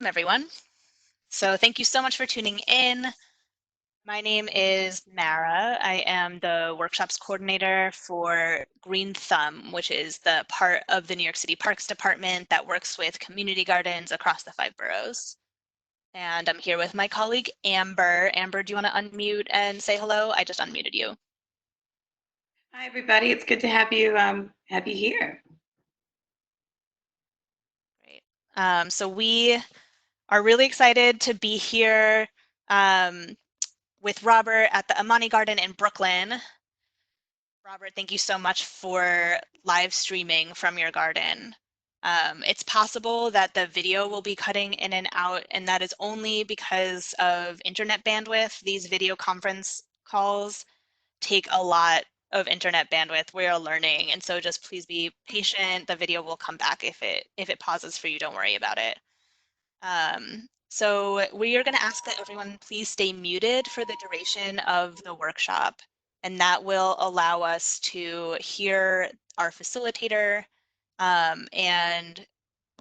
Everyone. So thank you so much for tuning in. My name is Mara. I am the workshops coordinator for GreenThumb, which is the part of the New York City Parks Department that works with community gardens across the 5 boroughs. And I'm here with my colleague, Amber. Amber, do you want to unmute and say hello? I just unmuted you. Hi, everybody. It's good to have you here. Great. So we are really excited to be here with Robert at the Imani Garden in Brooklyn. Robert, thank you so much for live streaming from your garden. It's possible that the video will be cutting in and out, and that is only because of internet bandwidth. These video conference calls take a lot of internet bandwidth. We're learning, and so just please be patient. The video will come back if it pauses for you. Don't worry about it. So we are going to ask that everyone please stay muted for the duration of the workshop, and that will allow us to hear our facilitator, and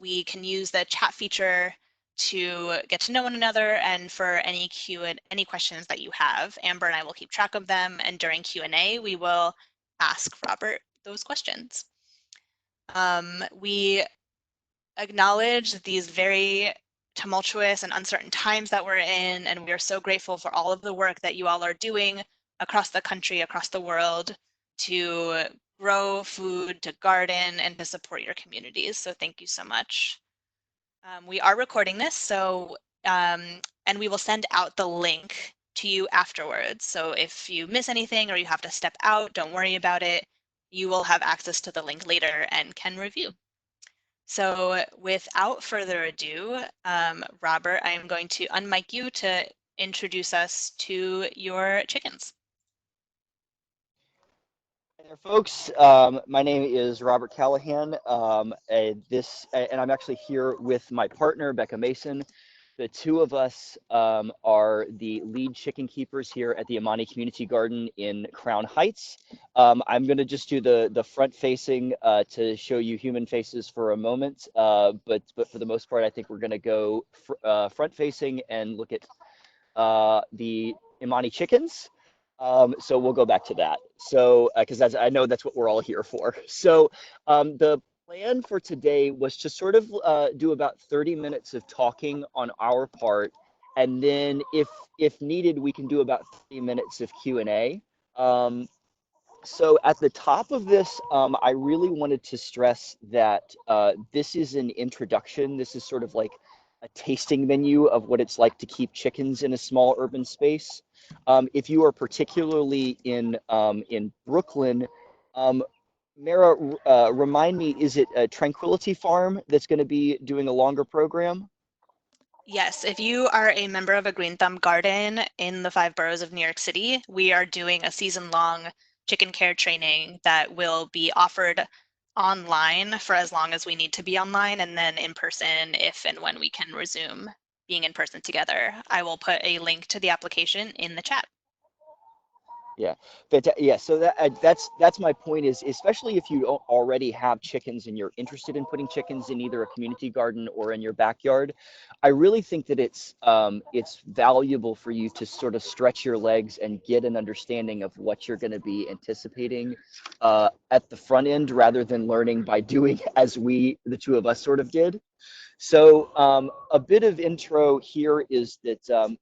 we can use the chat feature to get to know one another and for any any questions that you have. Amber and I will keep track of them, and during Q&A, we will ask Robert those questions. We acknowledge these very tumultuous and uncertain times that we're in, and we are so grateful for all of the work that you all are doing across the country, across the world, to grow food, to garden, and to support your communities. So thank you so much. We are recording this, so and we will send out the link to you afterwards. So if you miss anything or you have to step out, don't worry about it. You will have access to the link later and can review. So without further ado, Robert, I am going to unmic you to introduce us to your chickens. Hey there, folks. My name is Robert Callahan. And I'm actually here with my partner, Becca Mason. The two of us are the lead chicken keepers here at the Imani Community Garden in Crown Heights. I'm going to just do the front facing to show you human faces for a moment, but for the most part, I think we're going to go front facing and look at the Imani chickens. So we'll go back to that. So, because I know that's what we're all here for. So the plan for today was to sort of do about 30 minutes of talking on our part, and then if needed, we can do about 30 minutes of Q&A. So at the top of this, I really wanted to stress that this is an introduction. This is sort of like a tasting menu of what it's like to keep chickens in a small urban space. If you are particularly in Brooklyn, Mara, remind me, is it a Tranquility Farm that's going to be doing a longer program? Yes, if you are a member of a GreenThumb garden in the 5 boroughs of New York City, we are doing a season-long chicken care training that will be offered online for as long as we need to be online, and then in person if and when we can resume being in person together. I will put a link to the application in the chat. Yeah, but yeah. So that's my point is, especially if you already have chickens and you're interested in putting chickens in either a community garden or in your backyard, I really think that it's valuable for you to sort of stretch your legs and get an understanding of what you're going to be anticipating at the front end, rather than learning by doing as the two of us, sort of did. So a bit of intro here is that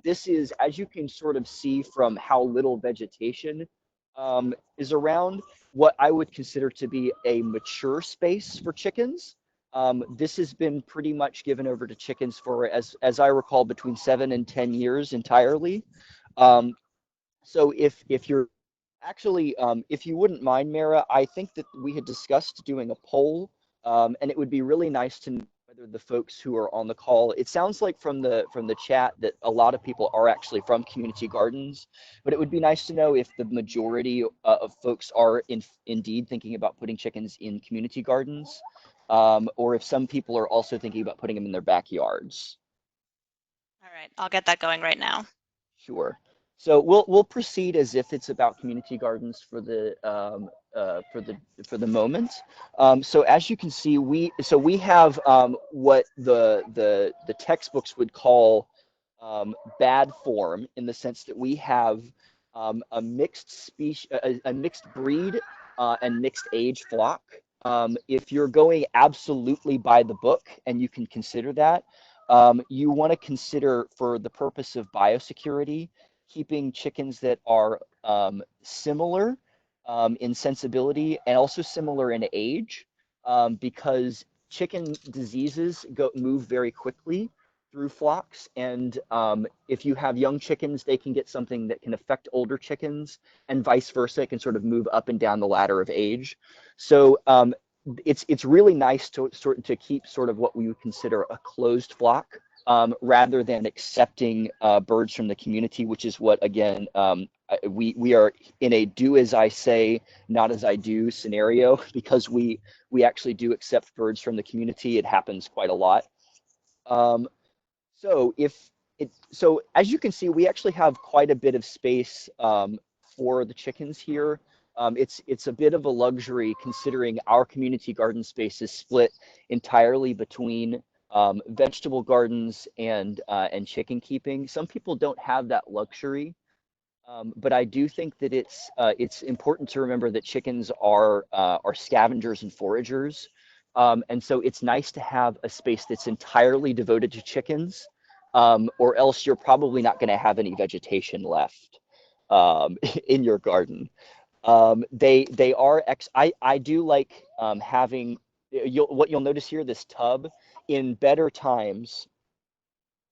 this is, as you can sort of see from how little vegetation is around, what I would consider to be a mature space for chickens. This has been pretty much given over to chickens for, as I recall, between 7 and 10 years entirely. Um, so if you're actually, if you wouldn't mind, Mara, I think that we had discussed doing a poll, and it would be really nice to know whether the folks who are on the call. It sounds like from the chat that a lot of people are actually from community gardens, but it would be nice to know if the majority of folks are indeed thinking about putting chickens in community gardens, or if some people are also thinking about putting them in their backyards. All right, I'll get that going right now. Sure. So we'll proceed as if it's about community gardens for the moment. So as you can see, we have what the textbooks would call bad form, in the sense that we have a mixed species, a mixed breed and mixed age flock. If you're going absolutely by the book, and you can consider that, you want to consider, for the purpose of biosecurity, keeping chickens that are similar in sensibility and also similar in age, because chicken diseases move very quickly through flocks, and if you have young chickens, they can get something that can affect older chickens, and vice versa. It can sort of move up and down the ladder of age. So it's really nice to keep sort of what we would consider a closed flock, rather than accepting birds from the community, which is what, again, we are in a do as I say, not as I do scenario, because we actually do accept birds from the community. It happens quite a lot. Um, so so as you can see, we actually have quite a bit of space for the chickens here. It's a bit of a luxury, considering our community garden space is split entirely between vegetable gardens and chicken keeping. Some people don't have that luxury. But I do think that it's important to remember that chickens are scavengers and foragers, and so it's nice to have a space that's entirely devoted to chickens, or else you're probably not going to have any vegetation left in your garden. They are I do like having, what you'll notice here, this tub in better times.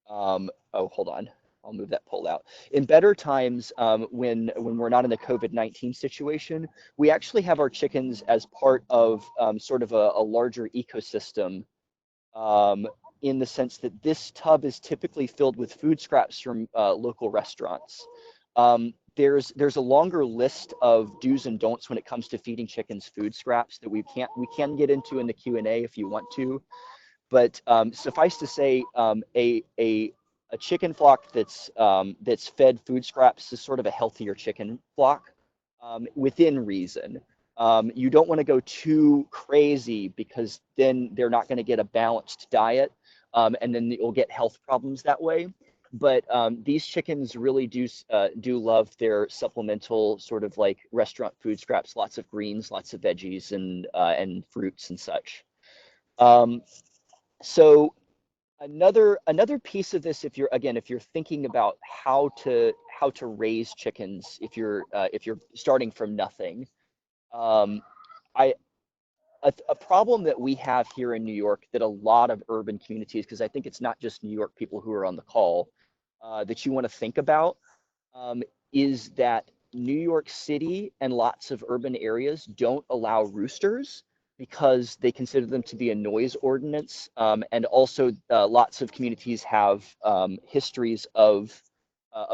Oh, hold on. I'll move that pole out. In better times, when we're not in the COVID-19 situation, we actually have our chickens as part of sort of a larger ecosystem, um, in the sense that this tub is typically filled with food scraps from local restaurants. There's a longer list of do's and don'ts when it comes to feeding chickens food scraps that we can get into in the Q&A if you want to. But suffice to say, a chicken flock that's fed food scraps is sort of a healthier chicken flock, within reason. You don't want to go too crazy, because then they're not going to get a balanced diet, and then you'll get health problems that way. But these chickens really do love their supplemental sort of like restaurant food scraps, lots of greens, lots of veggies, and fruits and such. Um, so another piece of this, if you're thinking about how to raise chickens, if you're starting from nothing, um, I a problem that we have here in New York, that a lot of urban communities, because I think it's not just New York people who are on the call, that you want to think about, um, is that New York City and lots of urban areas don't allow roosters, because they consider them to be a noise ordinance. And also, lots of communities have histories of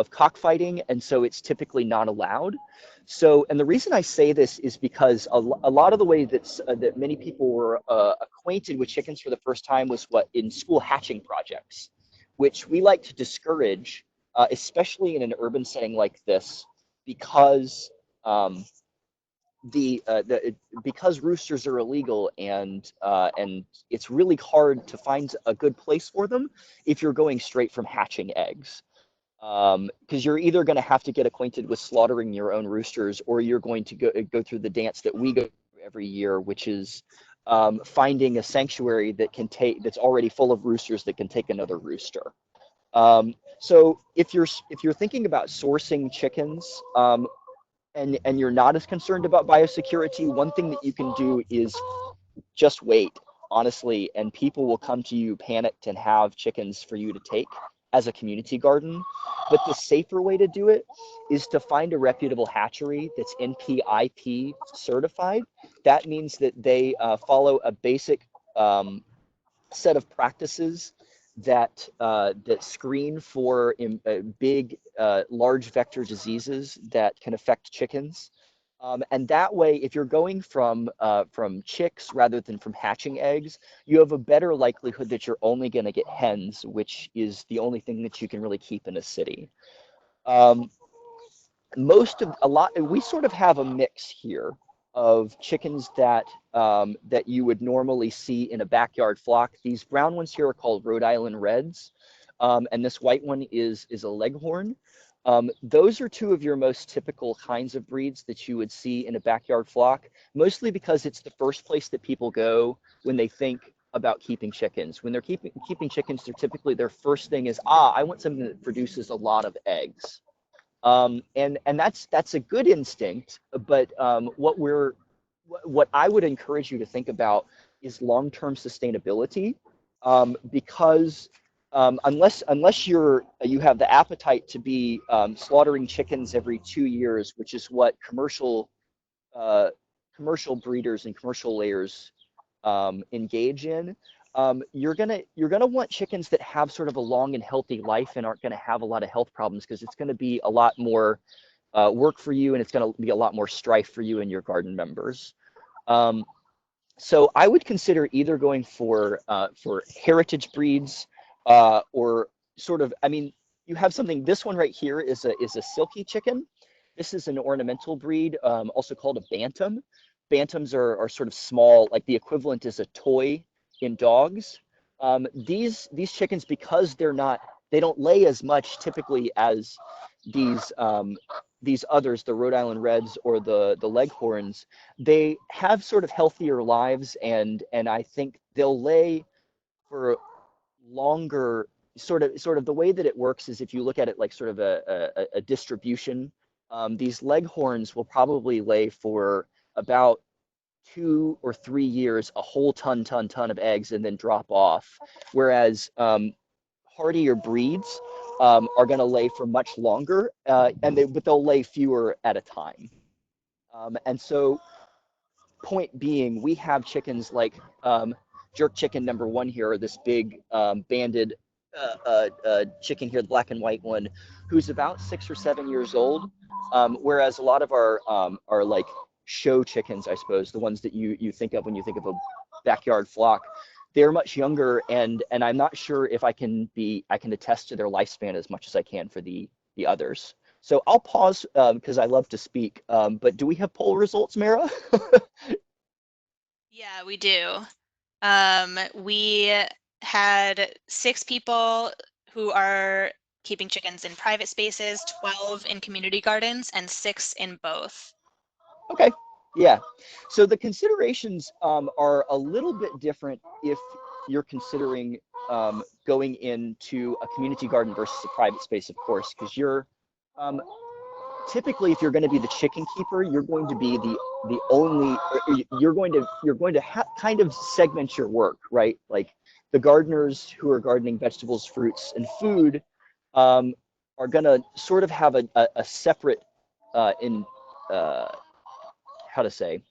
cockfighting, and so it's typically not allowed. So, and the reason I say this is because a lot of the way that many people were acquainted with chickens for the first time was what in school hatching projects, which we like to discourage, especially in an urban setting like this, because um, because roosters are illegal, and it's really hard to find a good place for them if you're going straight from hatching eggs. Because you're either going to have to get acquainted with slaughtering your own roosters, or you're going to go through the dance that we go through every year, which is finding a sanctuary that's already full of roosters that can take another rooster. So if you're thinking about sourcing chickens, and you're not as concerned about biosecurity, one thing that you can do is just wait, honestly, and people will come to you panicked and have chickens for you to take as a community garden. But the safer way to do it is to find a reputable hatchery that's NPIP certified. That means that they follow a basic set of practices that screen for big, large vector diseases that can affect chickens. And that way, if you're going from chicks rather than from hatching eggs, you have a better likelihood that you're only going to get hens, which is the only thing that you can really keep in a city. Um, we sort of have a mix here of chickens that that you would normally see in a backyard flock. These brown ones here are called Rhode Island Reds, and this white one is a Leghorn. Those are two of your most typical kinds of breeds that you would see in a backyard flock, mostly because it's the first place that people go when they think about keeping chickens. When they're keeping chickens, they're typically their first thing is, I want something that produces a lot of eggs. And that's a good instinct, but what I would encourage you to think about is long-term sustainability, because unless you have the appetite to be slaughtering chickens every 2 years, which is what uh, commercial breeders and commercial layers engage in. You're gonna want chickens that have sort of a long and healthy life and aren't gonna have a lot of health problems, because it's gonna be a lot more work for you, and it's gonna be a lot more strife for you and your garden members. Um, so I would consider either going for heritage breeds, or sort of, I mean, you have something. This one right here is a silky chicken. This is an ornamental breed, also called a bantam. Bantams are sort of small, like the equivalent is a toy in dogs. These chickens, because they don't lay as much typically as these these others, the Rhode Island Reds or the Leghorns. They have sort of healthier lives, and I think they'll lay for longer. Sort of the way that it works is, if you look at it like sort of a distribution, these Leghorns will probably lay for about 2 or 3 years, a whole ton of eggs, and then drop off. Whereas hardier breeds are going to lay for much longer, but they'll lay fewer at a time. And so, point being, we have chickens like jerk chicken number one here, this big banded chicken here, the black and white one, who's about 6 or 7 years old. Whereas a lot of our like show chickens, I suppose, the ones that you think of when you think of a backyard flock, they're much younger, and I'm not sure if I can attest to their lifespan as much as I can for the others. So I'll pause because I love to speak. But do we have poll results, Mara? Yeah, we do. We had 6 people who are keeping chickens in private spaces, 12 in community gardens, and 6 in both. Okay, yeah. So the considerations are a little bit different if you're considering going into a community garden versus a private space, of course, because um, typically, if you're going to be the chicken keeper, you're going to be the only, you're going to kind of segment your work, right? Like the gardeners who are gardening vegetables, fruits, and food um, are going to sort of have a separate in how to say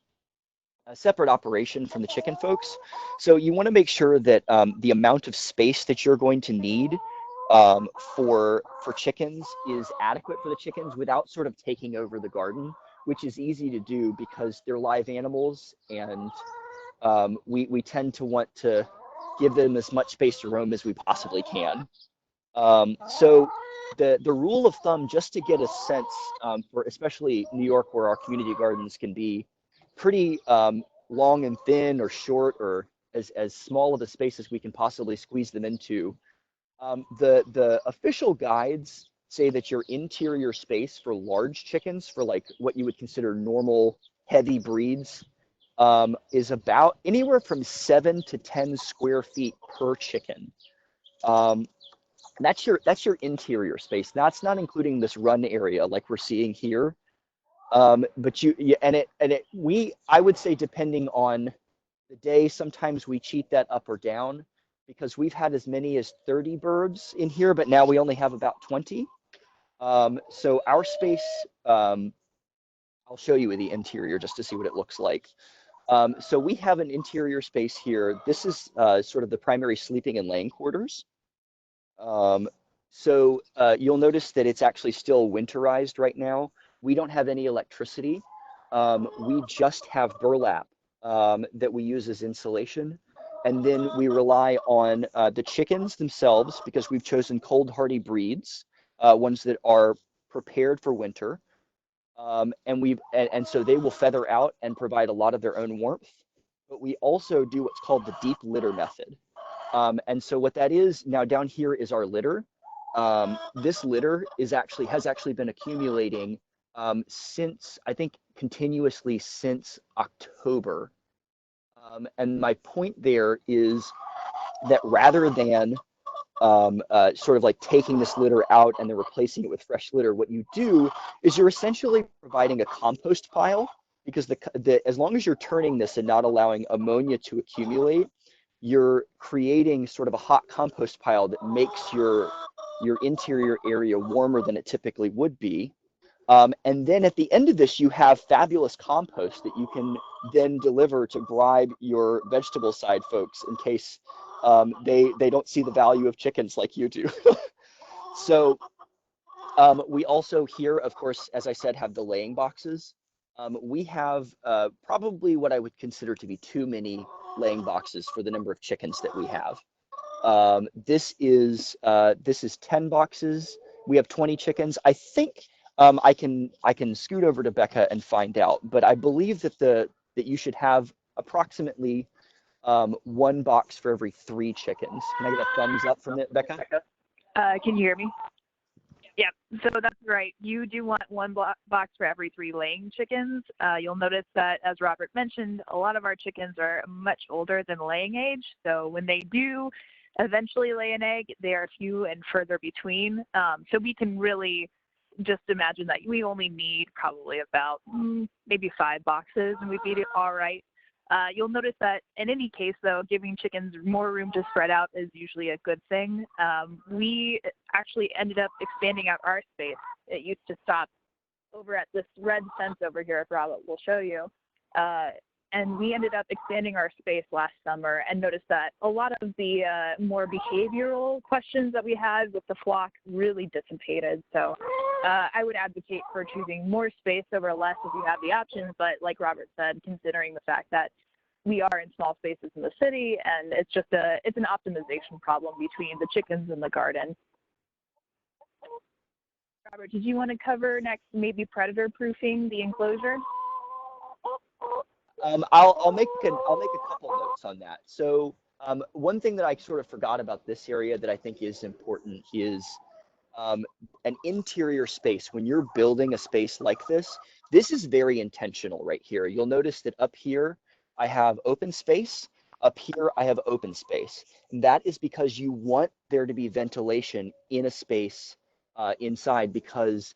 a separate operation from the chicken folks. So you want to make sure that the amount of space that you're going to need for chickens is adequate for the chickens without sort of taking over the garden, which is easy to do because they're live animals, and we tend to want to give them as much space to roam as we possibly can. So the rule of thumb, just to get a sense, for especially New York, where our community gardens can be pretty long and thin, or short, or as small of a space as we can possibly squeeze them into. The official guides say that your interior space for large chickens, for like what you would consider normal heavy breeds, is about anywhere from 7 to 10 square feet per chicken. Um, that's your interior space. That's not including this run area like we're seeing here. But I would say, depending on the day, sometimes we cheat that up or down, because we've had as many as 30 birds in here, but now we only have about 20. So our space, I'll show you the interior just to see what it looks like. So we have an interior space here. This is sort of the primary sleeping and laying quarters. Um, so you'll notice that it's actually still winterized right now. We don't have any electricity. We just have burlap that we use as insulation. And then we rely on the chickens themselves, because we've chosen cold hardy breeds, ones that are prepared for winter. And so they will feather out and provide a lot of their own warmth. But we also do what's called the deep litter method. And so what that is, now down here is our litter. This litter has actually been accumulating since, I think, continuously since October. And my point there is that rather than sort of like taking this litter out and then replacing it with fresh litter, what you do is you're essentially providing a compost pile, because as long as you're turning this and not allowing ammonia to accumulate, you're creating sort of a hot compost pile that makes your interior area warmer than it typically would be. And then at the end of this, you have fabulous compost that you can then deliver to bribe your vegetable side folks in case they don't see the value of chickens like you do. So we also here, of course, as I said, have the laying boxes. We have probably what I would consider to be too many laying boxes for the number of chickens that we have. This is 10 boxes. We have 20 chickens. I think I can scoot over to Becca and find out, but I believe that you should have approximately one box for every 3 chickens. Can I get a thumbs up from it, Becca? Can you hear me? Yeah, so that's right. You do want one box for every 3 laying chickens. You'll notice that, as Robert mentioned, a lot of our chickens are much older than laying age. So when they do eventually lay an egg, they are few and further between. So we can really just imagine that we only need probably about maybe 5 boxes and we'd be all right. You'll notice that in any case, though, giving chickens more room to spread out is usually a good thing. We actually ended up expanding out our space. It used to stop over at this red fence over here, if Robert will show you. And we ended up expanding our space last summer and noticed that a lot of the more behavioral questions that we had with the flock really dissipated. So I would advocate for choosing more space over less if you have the options. But like Robert said, considering the fact that we are in small spaces in the city, and it's an optimization problem between the chickens and the garden. Robert, did you want to cover next maybe predator proofing the enclosure? I'll make a couple notes on that. So one thing that I sort of forgot about this area that I think is important is an interior space. When you're building a space like this is very intentional right here. You'll notice that up here I have open space. Up here I have open space. And that is because you want there to be ventilation in a space inside, because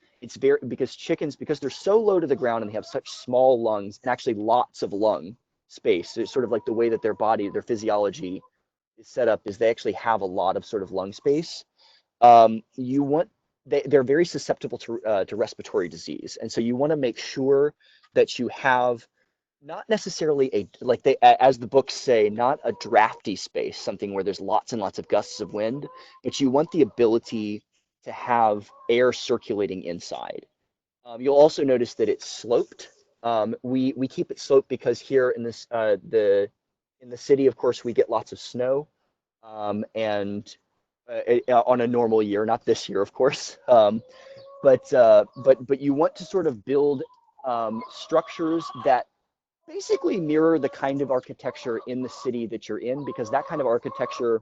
chickens, because they're so low to the ground and they have such small lungs and actually lots of lung space. It's sort of like the way that their body, their physiology is set up, is they actually have a lot of sort of lung space. They're very susceptible to respiratory disease, and so you want to make sure that you have not necessarily as the books say, not a drafty space, something where there's lots and lots of gusts of wind, but you want the ability to have air circulating inside. You'll also notice that it's sloped. We keep it sloped because here in the city, of course, we get lots of snow, and on a normal year, not this year, of course. But you want to sort of build structures that basically mirror the kind of architecture in the city that you're in, because that kind of architecture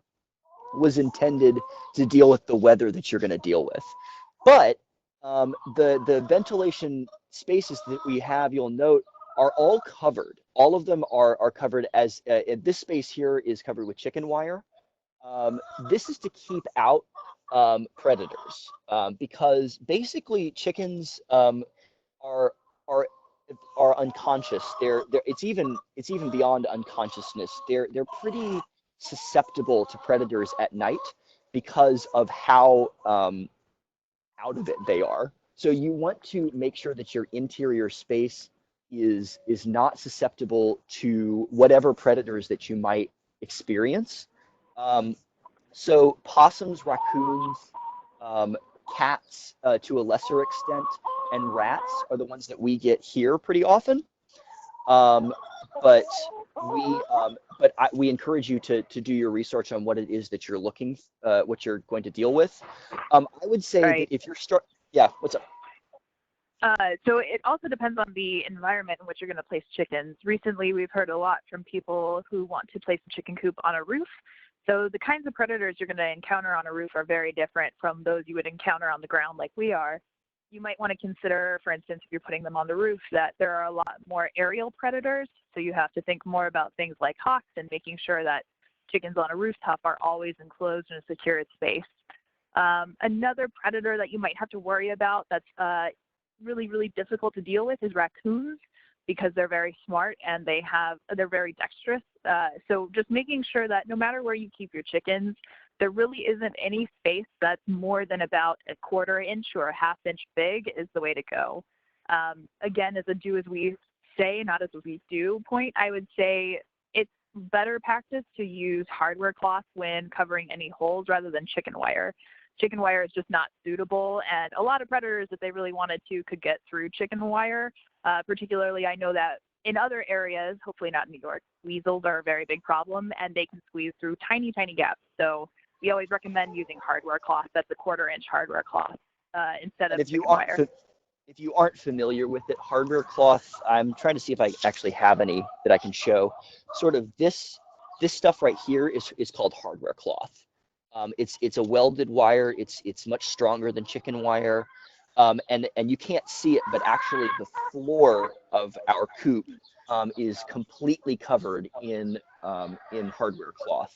was intended to deal with the weather that you're going to deal with. But the ventilation spaces that we have, you'll note, are all covered. All of them are covered, as this space here is covered with chicken wire. This is to keep out predators, because basically chickens are unconscious. It's even beyond unconsciousness. They're pretty susceptible to predators at night because of how out of it they are. So you want to make sure that your interior space is not susceptible to whatever predators that you might experience. So possums, raccoons, cats to a lesser extent, and rats are the ones that we get here pretty often. But we encourage you to do your research on what it is that you're what you're going to deal with. I would say that if you're yeah, what's up? So it also depends on the environment in which you're going to place chickens. Recently, we've heard a lot from people who want to place a chicken coop on a roof. So the kinds of predators you're going to encounter on a roof are very different from those you would encounter on the ground like we are. You might want to consider, for instance, if you're putting them on the roof, that there are a lot more aerial predators. So you have to think more about things like hawks and making sure that chickens on a rooftop are always enclosed in a secured space. Another predator that you might have to worry about that's really, really difficult to deal with is raccoons, because they're very smart and they're very dexterous. So just making sure that no matter where you keep your chickens, there really isn't any space that's more than about a 1/4 inch or a 1/2 inch big is the way to go. Again, as a do as we say, not as we do point, I would say it's better practice to use hardware cloth when covering any holes rather than chicken wire. Chicken wire is just not suitable, and a lot of predators, if they really wanted to, could get through chicken wire. Particularly, I know that in other areas, hopefully not in New York, weasels are a very big problem, and they can squeeze through tiny, tiny gaps. So we always recommend using hardware cloth. That's a 1/4 inch hardware cloth instead of chicken wire. If you aren't familiar with it, hardware cloth, I'm trying to see if I actually have any that I can show. Sort of this stuff right here is called hardware cloth. It's a welded wire. It's much stronger than chicken wire, and you can't see it, but actually the floor of our coop is completely covered in hardware cloth,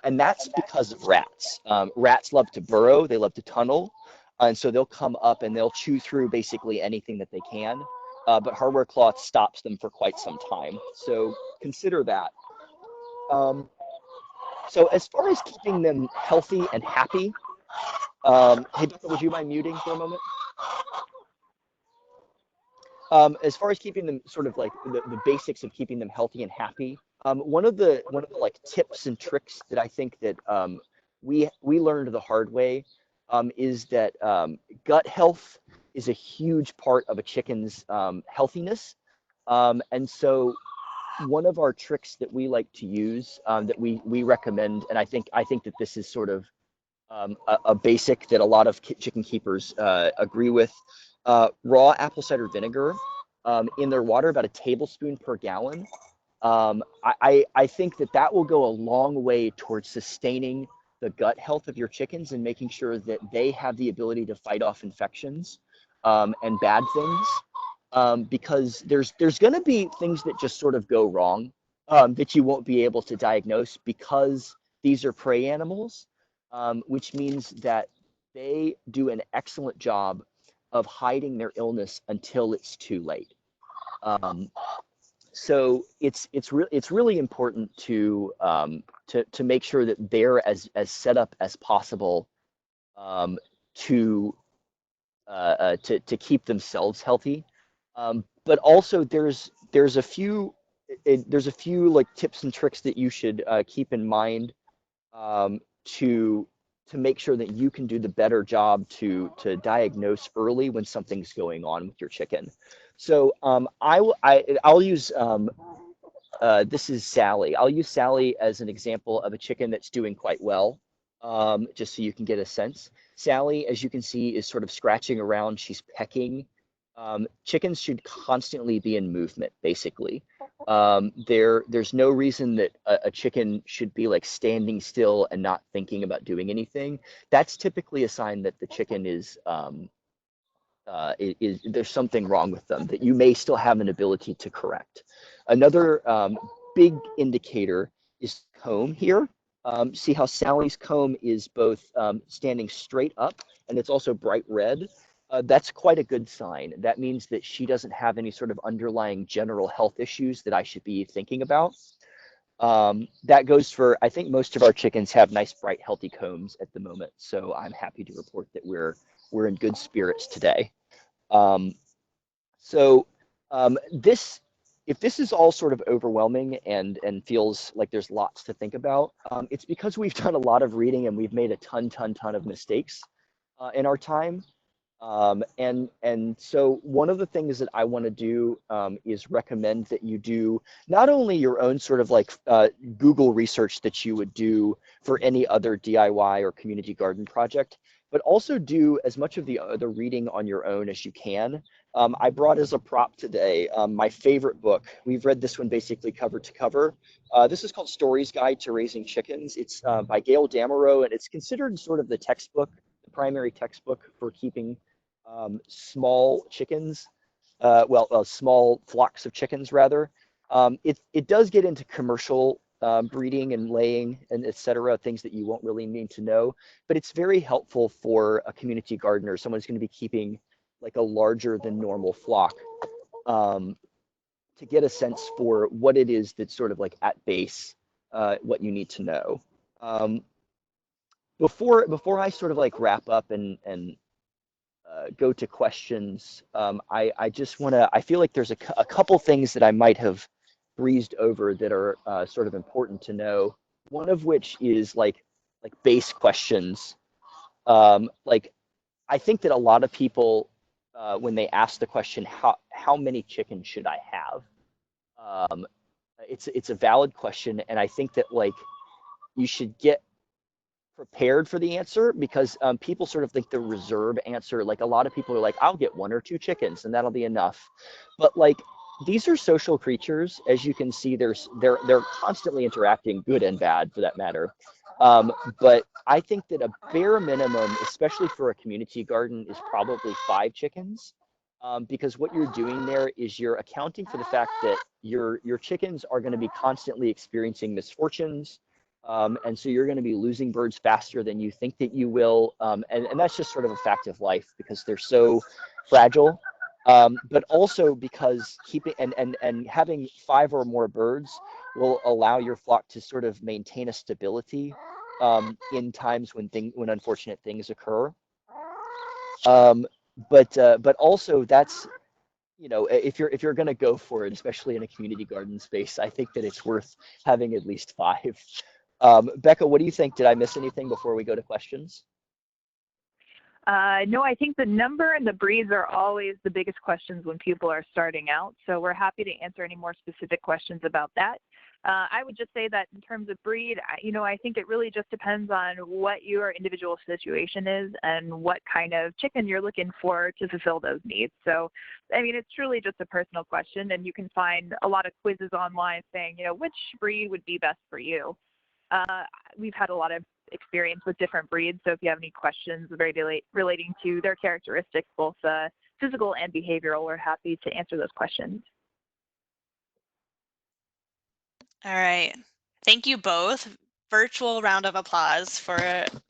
and that's because of rats. Rats love to burrow. They love to tunnel, and so they'll come up and they'll chew through basically anything that they can. But hardware cloth stops them for quite some time. So consider that. So as far as keeping them healthy and happy, hey, Becca, would you mind muting for a moment? As far as keeping them sort of like the basics of keeping them healthy and happy, one of the like tips and tricks that I think that we learned the hard way is that gut health is a huge part of a chicken's healthiness, and so one of our tricks that we like to use that we recommend, and I think that this is sort of a basic that a lot of chicken keepers agree with, raw apple cider vinegar in their water, about a tablespoon per gallon. I think that will go a long way towards sustaining the gut health of your chickens and making sure that they have the ability to fight off infections and bad things. Because there's going to be things that just sort of go wrong that you won't be able to diagnose because these are prey animals, which means that they do an excellent job of hiding their illness until it's too late. So it's really important to make sure that they're as set up as possible to keep themselves healthy. But also there's a few like tips and tricks that you should keep in mind to make sure that you can do the better job to diagnose early when something's going on with your chicken. So I'll use this is Sally. I'll use Sally as an example of a chicken that's doing quite well, just so you can get a sense. Sally, as you can see, is sort of scratching around. She's pecking. Chickens should constantly be in movement, basically. There's no reason that a chicken should be like standing still and not thinking about doing anything. That's typically a sign that the chicken is there's something wrong with them that you may still have an ability to correct. Another big indicator is comb here. See how Sally's comb is both standing straight up and it's also bright red. That's quite a good sign. That means that she doesn't have any sort of underlying general health issues that I should be thinking about. That goes for, I think most of our chickens have nice, bright, healthy combs at the moment. So I'm happy to report that we're in good spirits today. If this is all sort of overwhelming and feels like there's lots to think about, it's because we've done a lot of reading and we've made a ton of mistakes in our time. And so one of the things that I want to do is recommend that you do not only your own sort of like Google research that you would do for any other DIY or community garden project, but also do as much of the reading on your own as you can. I brought as a prop today my favorite book. We've read this one basically cover to cover. This is called Story's Guide to Raising Chickens. It's by Gail Damerow, and it's considered sort of the textbook, the primary textbook for keeping small chickens, small flocks of chickens rather. It does get into commercial breeding and laying and et cetera, things that you won't really need to know, but it's very helpful for a community gardener, someone who's going to be keeping like a larger than normal flock, to get a sense for what it is that's sort of like at base, what you need to know. Before I sort of like wrap up and go to questions, I just want to, I feel like there's a couple things that I might have breezed over that are sort of important to know. One of which is like base questions. Like I think that a lot of people, when they ask the question, how many chickens should I have? It's a valid question, and I think that like you should get prepared for the answer, because people sort of think the reserve answer, like a lot of people are like, I'll get 1 or 2 chickens and that'll be enough. But like these are social creatures, as you can see. They're constantly interacting, good and bad for that matter. But I think that a bare minimum, especially for a community garden, is probably 5 chickens. Because what you're doing there is you're accounting for the fact that your chickens are going to be constantly experiencing misfortunes. And so you're going to be losing birds faster than you think that you will. And that's just sort of a fact of life because they're so fragile. But also because keeping and having 5 or more birds will allow your flock to sort of maintain a stability in times when unfortunate things occur. But also that's, you know, if you're going to go for it, especially in a community garden space, I think that it's worth having at least 5. Becca, what do you think? Did I miss anything before we go to questions? No, I think the number and the breeds are always the biggest questions when people are starting out. So we're happy to answer any more specific questions about that. I would just say that in terms of breed, I think it really just depends on what your individual situation is and what kind of chicken you're looking for to fulfill those needs. So, I mean, it's truly just a personal question, and you can find a lot of quizzes online saying, which breed would be best for you. We've had a lot of experience with different breeds, so if you have any questions relating to their characteristics, both physical and behavioral, we're happy to answer those questions. All right. Thank you both. Virtual round of applause for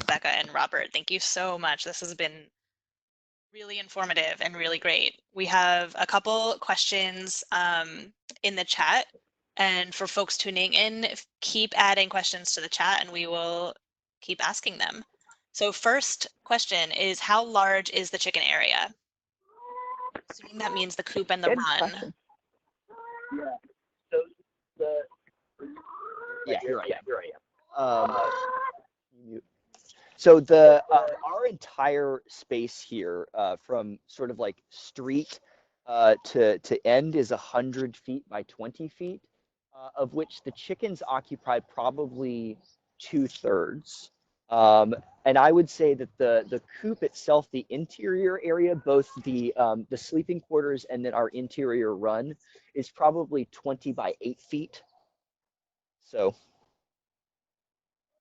Becca and Robert. Thank you so much. This has been really informative and really great. We have a couple questions in the chat. And for folks tuning in, keep adding questions to the chat and we will keep asking them. So first question is, how large is the chicken area? Assuming that means the coop and the Good run. question. Yeah. So here I am. So our entire space here, from sort of like street to end, is 100 feet by 20 feet, of which the chickens occupy probably 2/3. And I would say that the coop itself, the interior area, both the sleeping quarters and then our interior run, is probably 20 by 8 feet. So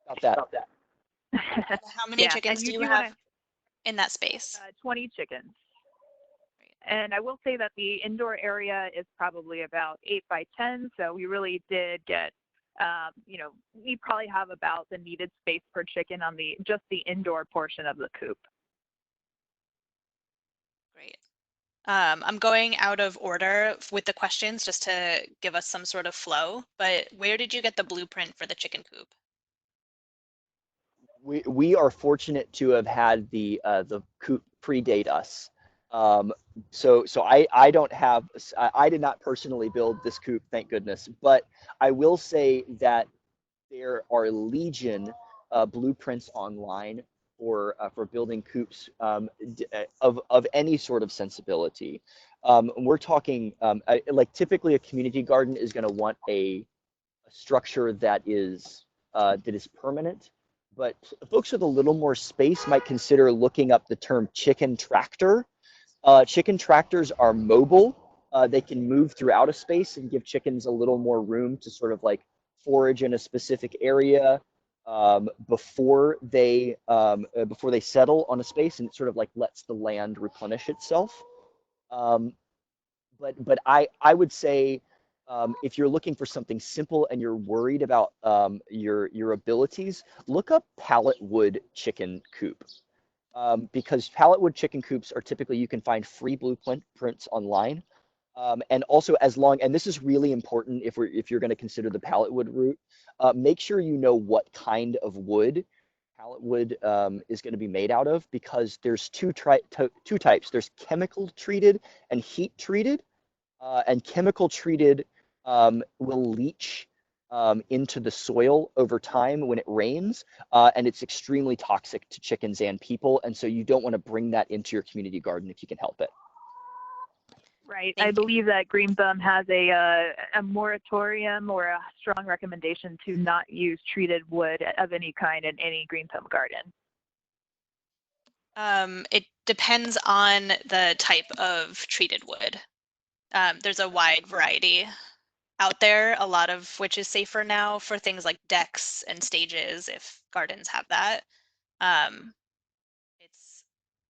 about that. How many chickens do you have in that space? 20 chickens. And I will say that the indoor area is probably about 8 by 10. So we really did get, we probably have about the needed space per chicken on just the indoor portion of the coop. Great. I'm going out of order with the questions just to give us some sort of flow, but where did you get the blueprint for the chicken coop? We are fortunate to have had the coop predate us. So I don't have, I did not personally build this coop, thank goodness, but I will say that there are legion blueprints online for building coops of any sort of sensibility. We're talking like typically a community garden is going to want a structure that is permanent, but folks with a little more space might consider looking up the term chicken tractor. Chicken tractors are mobile. They can move throughout a space and give chickens a little more room to sort of like forage in a specific area before they settle on a space, and it sort of like lets the land replenish itself. Um, but I would say if you're looking for something simple and you're worried about your abilities, look up pallet wood chicken coop. Because pallet wood chicken coops are typically, you can find free blueprints online. And also, and this is really important if you're going to consider the pallet wood route, make sure you know what kind of wood pallet wood is going to be made out of, because there's two types. There's chemical treated and heat treated, and chemical treated will leach into the soil over time when it rains, and it's extremely toxic to chickens and people, and so you don't want to bring that into your community garden if you can help it. Right. Thank I you. believe that GreenThumb has a moratorium or a strong recommendation to not use treated wood of any kind in any GreenThumb garden. It depends on the type of treated wood. There's a wide variety out there, a lot of which is safer now for things like decks and stages. If gardens have that,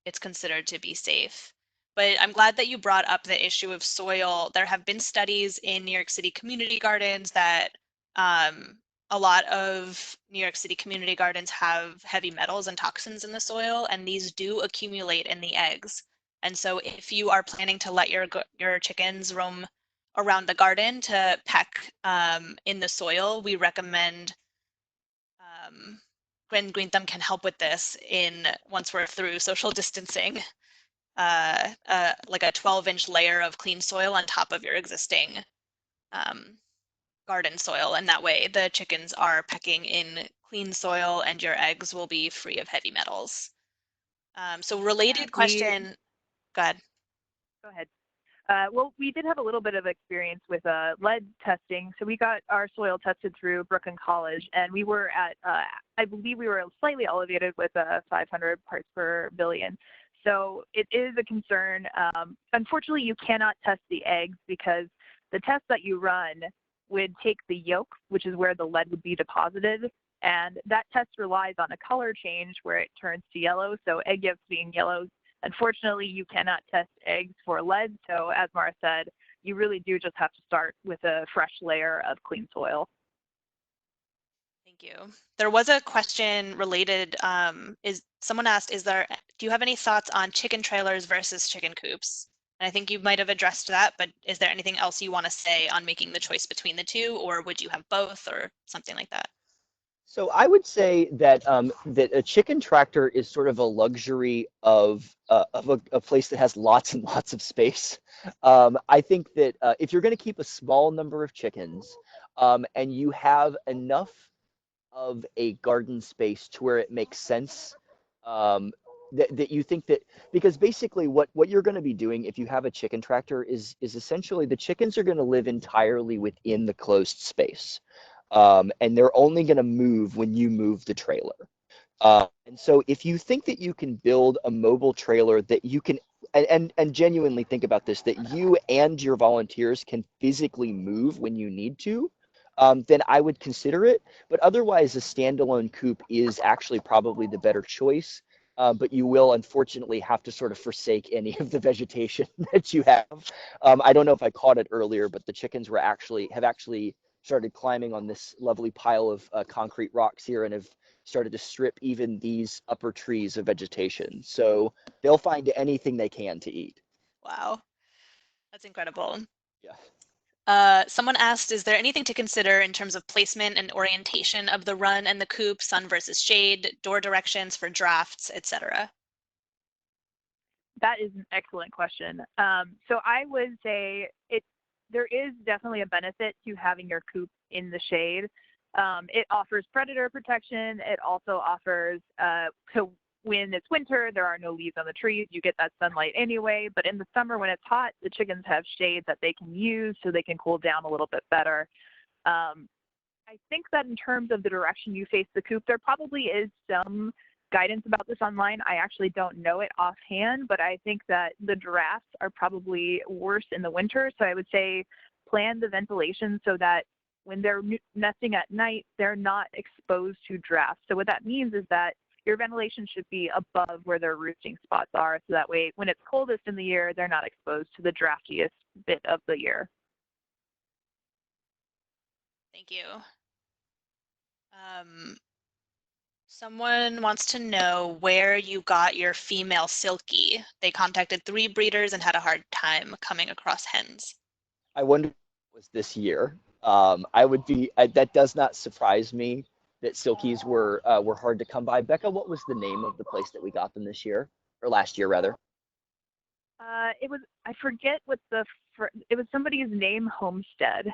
it's considered to be safe. But I'm glad that you brought up the issue of soil. There have been studies in New York City community gardens that a lot of New York City community gardens have heavy metals and toxins in the soil, and these do accumulate in the eggs. And so if you are planning to let your chickens roam around the garden to peck in the soil, we recommend when GreenThumb can help with this once we're through social distancing, like a 12-inch layer of clean soil on top of your existing garden soil, and that way the chickens are pecking in clean soil and your eggs will be free of heavy metals. So related question, go ahead. Go ahead. Well, we did have a little bit of experience with lead testing. So we got our soil tested through Brooklyn College, and we were at, I believe we were slightly elevated with 500 parts per billion. So it is a concern. Unfortunately, you cannot test the eggs because the test that you run would take the yolk, which is where the lead would be deposited, and that test relies on a color change where it turns to yellow. So egg yolks being yellow, unfortunately, you cannot test eggs for lead. So as Mara said, you really do just have to start with a fresh layer of clean soil. Thank you. There was a question related, someone asked, do you have any thoughts on chicken trailers versus chicken coops? And I think you might have addressed that, but is there anything else you want to say on making the choice between the two, or would you have both, or something like that? So I would say that that a chicken tractor is sort of a luxury of a place that has lots and lots of space. I think that if you're going to keep a small number of chickens, and you have enough of a garden space to where it makes sense, that you think that, because basically what you're going to be doing if you have a chicken tractor is essentially the chickens are going to live entirely within the closed space, and they're only going to move when you move the trailer. And so if you think that you can build a mobile trailer that you can, and genuinely think about this, that you and your volunteers can physically move when you need to, then I would consider it. But otherwise, a standalone coop is actually probably the better choice. But you will unfortunately have to sort of forsake any of the vegetation that you have. I don't know if I caught it earlier, but the chickens have actually started climbing on this lovely pile of concrete rocks here and have started to strip even these upper trees of vegetation. So they'll find anything they can to eat. Wow, that's incredible. Yeah. Someone asked, is there anything to consider in terms of placement and orientation of the run and the coop, sun versus shade, door directions for drafts, etc.? That is an excellent question. So I would say there is definitely a benefit to having your coop in the shade. It offers predator protection. It also offers when it's winter, there are no leaves on the trees. You get that sunlight anyway. But in the summer when it's hot, the chickens have shade that they can use so they can cool down a little bit better. I think that in terms of the direction you face the coop, there probably is some guidance about this online. I actually don't know it offhand, but I think that the drafts are probably worse in the winter. So I would say plan the ventilation so that when they're nesting at night, they're not exposed to drafts. So what that means is that your ventilation should be above where their roosting spots are. So that way, when it's coldest in the year, they're not exposed to the draftiest bit of the year. Thank you. Someone wants to know where you got your female Silky. They contacted 3 breeders and had a hard time coming across hens. I wonder if it was this year. That does not surprise me that Silkies were hard to come by. Becca, what was the name of the place that we got them this year, or last year rather? It was, I forget what it was somebody's name, Homestead.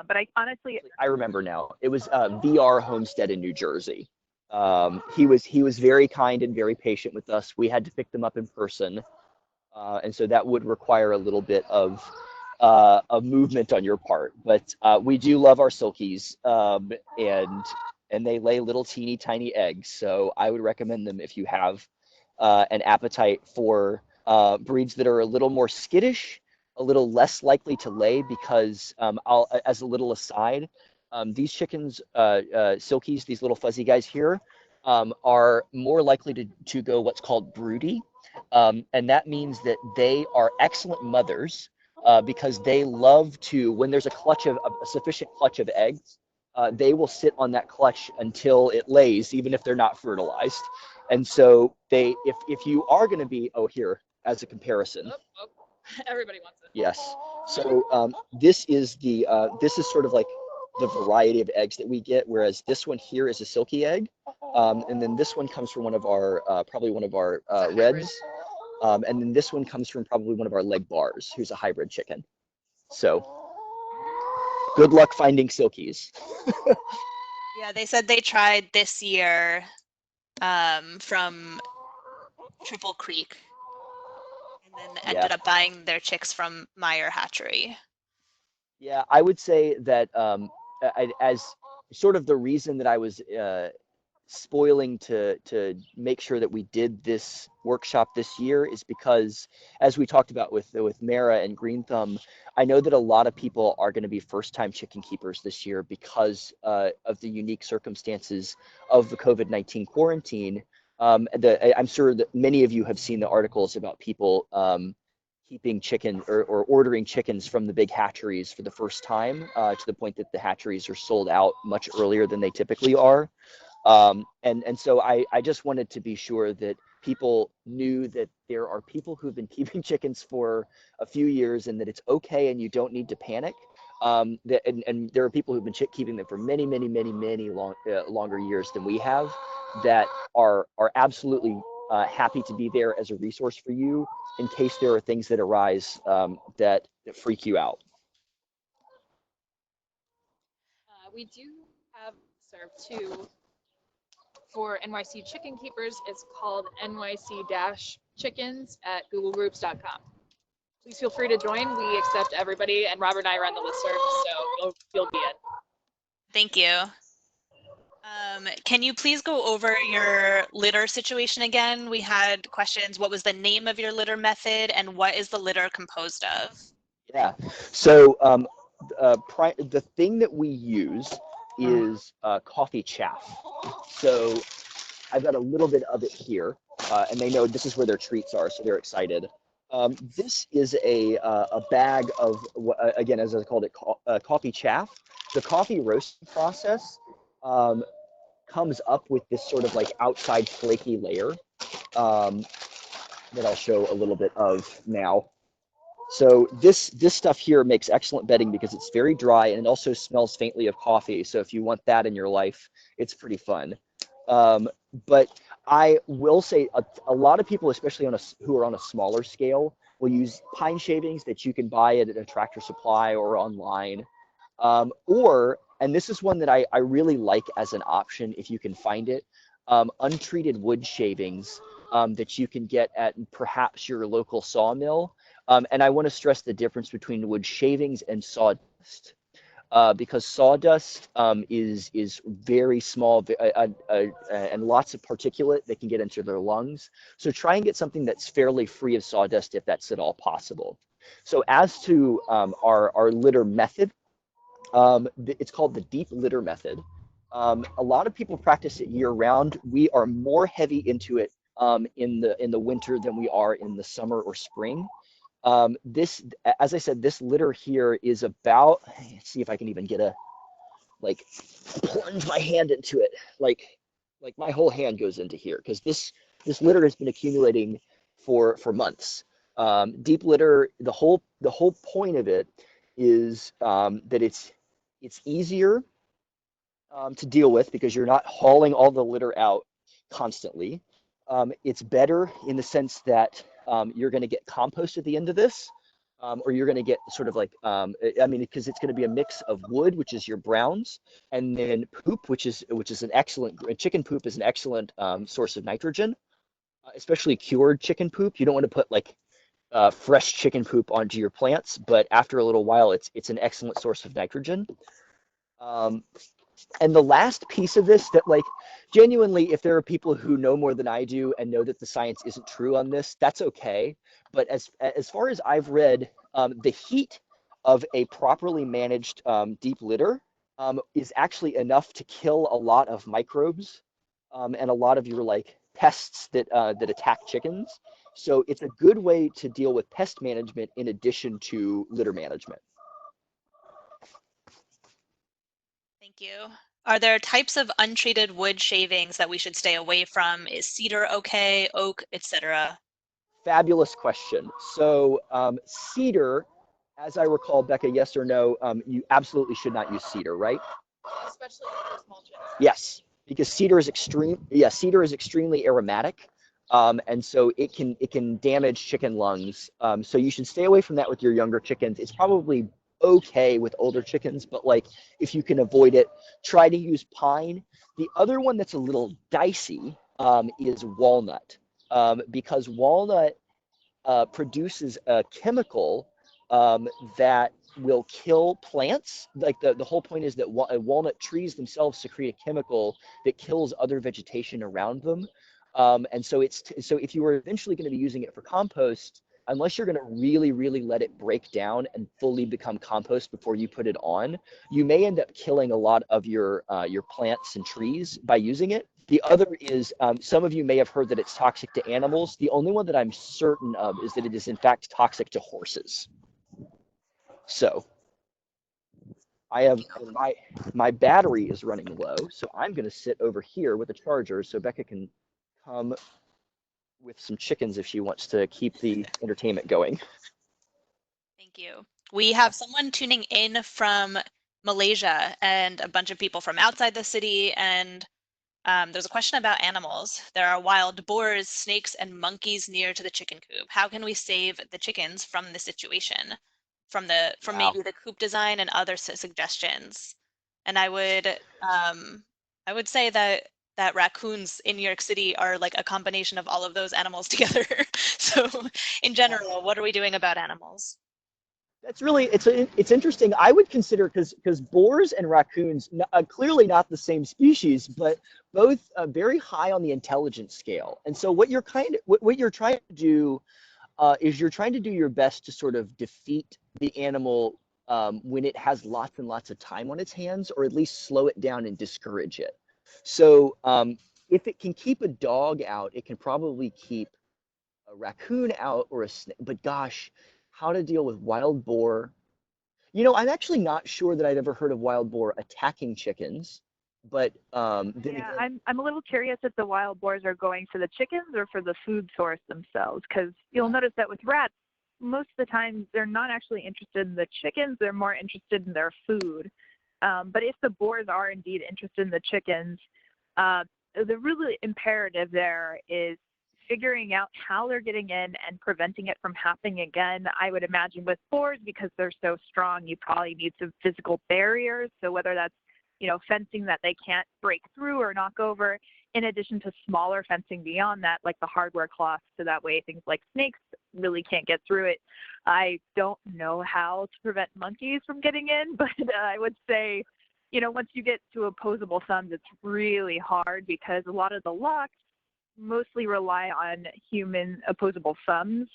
But I remember now. It was VR Homestead in New Jersey. He was very kind and very patient with us. We had to pick them up in person, and so that would require a little bit of movement on your part. But we do love our Silkies, and they lay little teeny tiny eggs. So I would recommend them if you have an appetite for breeds that are a little more skittish, a little less likely to lay, because as a little aside, these chickens, Silkies, these little fuzzy guys here, are more likely to go what's called broody. And that means that they are excellent mothers because they love to, when there's a sufficient clutch of eggs, they will sit on that clutch until it lays, even if they're not fertilized. And so if you are going to be, here, as a comparison. Everybody wants it. Yes. So this is sort of like the variety of eggs that we get, whereas this one here is a Silky egg, and then this one comes from probably one of our reds, and then this one comes from probably one of our leg bars, who's a hybrid chicken. So good luck finding Silkies. Yeah, they said they tried this year from Triple Creek, and then ended up buying their chicks from Meyer Hatchery. Yeah, I would say that as sort of the reason that I was spoiling to make sure that we did this workshop this year is because, as we talked about with Mara and GreenThumb, I know that a lot of people are going to be first-time chicken keepers this year because of the unique circumstances of the COVID-19 quarantine. I'm sure that many of you have seen the articles about people keeping chicken or ordering chickens from the big hatcheries for the first time, to the point that the hatcheries are sold out much earlier than they typically are. And so I just wanted to be sure that people knew that there are people who've been keeping chickens for a few years and that it's okay and you don't need to panic. And there are people who've been keeping them for many longer years than we have, that are absolutely happy to be there as a resource for you in case there are things that arise that freak you out. We do have served 2 for NYC chicken keepers. It's called NYC-chickens at googlegroups.com. Please feel free to join. We accept everybody, and Robert and I run the listserv, so you'll be in. Thank you. Can you please go over your litter situation again? We had questions. What was the name of your litter method, and what is the litter composed of? Yeah, so the thing that we use is coffee chaff. So I've got a little bit of it here, and they know this is where their treats are, so they're excited. This is a bag of, again, as I called it, coffee chaff. The coffee roasting process comes up with this sort of like outside flaky layer that I'll show a little bit of now. So this stuff here makes excellent bedding because it's very dry and it also smells faintly of coffee. So if you want that in your life, it's pretty fun. But I will say a lot of people, especially who are on a smaller scale, will use pine shavings that you can buy at a Tractor Supply or online. And this is one that I really like as an option if you can find it. untreated wood shavings that you can get at perhaps your local sawmill. And I want to stress the difference between wood shavings and sawdust. Because sawdust is very small and lots of particulate that can get into their lungs. So try and get something that's fairly free of sawdust if that's at all possible. So as to our litter method, it's called the deep litter method. A lot of people practice it year round. We are more heavy into it in the winter than we are in the summer or spring. This, as I said, this litter here is about, let's see if I can even get a, like, plunge my hand into it. Like my whole hand goes into here because this litter has been accumulating for months. Deep litter, the whole point of it is that it's easier to deal with because you're not hauling all the litter out constantly. It's better in the sense that you're going to get compost at the end of this, or you're going to get sort of like, I mean, because it's going to be a mix of wood, which is your browns, and then poop, which is an excellent, chicken poop is an excellent source of nitrogen, especially cured chicken poop. You don't want to put like fresh chicken poop onto your plants, but after a little while, it's an excellent source of nitrogen. Um, and the last piece of this that, like, genuinely, if there are people who know more than I do and know that the science isn't true on this, that's okay. But as far as I've read, the heat of a properly managed deep litter is actually enough to kill a lot of microbes and a lot of your like pests that attack chickens. So it's a good way to deal with pest management in addition to litter management. Thank you. Are there types of untreated wood shavings that we should stay away from? Is cedar okay, oak, etc.? Fabulous question. So cedar, as I recall, Becca, yes or no, you absolutely should not use cedar, right? Especially for small chicks. Yes, because cedar is cedar is extremely aromatic, and so it can damage chicken lungs. So you should stay away from that with your younger chickens. It's probably okay with older chickens, but like if you can avoid it, try to use pine. The other one that's a little dicey is walnut, because walnut produces a chemical that will kill plants. Like the whole point is that walnut trees themselves secrete a chemical that kills other vegetation around them. And so so if you were eventually going to be using it for compost, unless you're going to really, really let it break down and fully become compost before you put it on, you may end up killing a lot of your plants and trees by using it. The other is some of you may have heard that it's toxic to animals. The only one that I'm certain of is that it is in fact toxic to horses. So I have my battery is running low, so I'm going to sit over here with a charger so Becca can come with some chickens if she wants to keep the entertainment going. Thank you. We have someone tuning in from Malaysia and a bunch of people from outside the city. And there's a question about animals. There are wild boars, snakes, and monkeys near to the chicken coop. How can we save the chickens from the situation? From Wow. maybe the coop design and other suggestions. And I would say that raccoons in New York City are like a combination of all of those animals together. So in general, what are we doing about animals? That's really it's interesting. I would consider because boars and raccoons clearly not the same species, but both very high on the intelligence scale. And so what you're trying to do is you're trying to do your best to sort of defeat the animal when it has lots and lots of time on its hands, or at least slow it down and discourage it. So if it can keep a dog out, it can probably keep a raccoon out or a snake. But gosh, how to deal with wild boar? You know, I'm actually not sure that I'd ever heard of wild boar attacking chickens, but then Yeah, again, I'm a little curious if the wild boars are going for the chickens or for the food source themselves, because you'll notice that with rats, most of the time they're not actually interested in the chickens, they're more interested in their food. But if the boars are indeed interested in the chickens, the really imperative there is figuring out how they're getting in and preventing it from happening again. I would imagine with boars, because they're so strong, you probably need some physical barriers. So whether that's fencing that they can't break through or knock over. in addition to smaller fencing beyond that, like the hardware cloth, so that way things like snakes really can't get through it. I don't know how to prevent monkeys from getting in, but I would say, you know, once you get to opposable thumbs, it's really hard because a lot of the locks mostly rely on human opposable thumbs.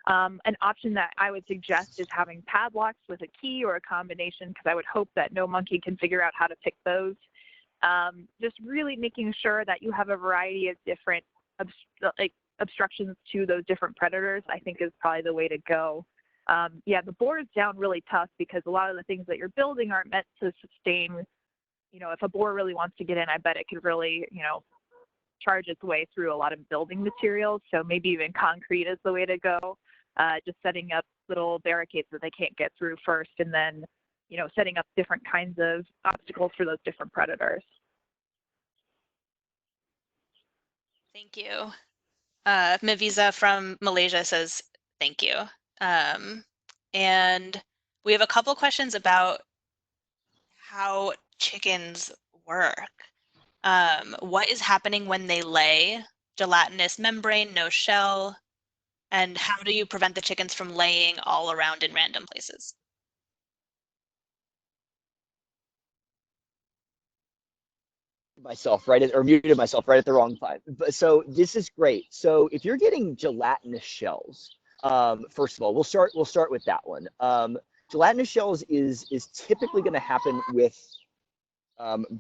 An option that I would suggest is having padlocks with a key or a combination, because I would hope that no monkey can figure out how to pick those. Just really making sure that you have a variety of different obstructions to those different predators, I think, is probably the way to go. Yeah, the boar is down really tough because a lot of the things that you're building aren't meant to sustain, you know, if a boar really wants to get in, I bet it could really, you know, charge its way through a lot of building materials. So maybe even concrete is the way to go. Just setting up little barricades that they can't get through first, and then, you know, setting up different kinds of obstacles for those different predators. Thank you. Mavisa from Malaysia says thank you. And we have a couple questions about how chickens work. What is happening when they lay? Gelatinous membrane, no shell. And how do you prevent the chickens from laying all around in random places? Myself or muted myself right at the wrong time. But so this is great. So if you're getting gelatinous shells, first of all, we'll start with that one. Gelatinous shells is typically going to happen with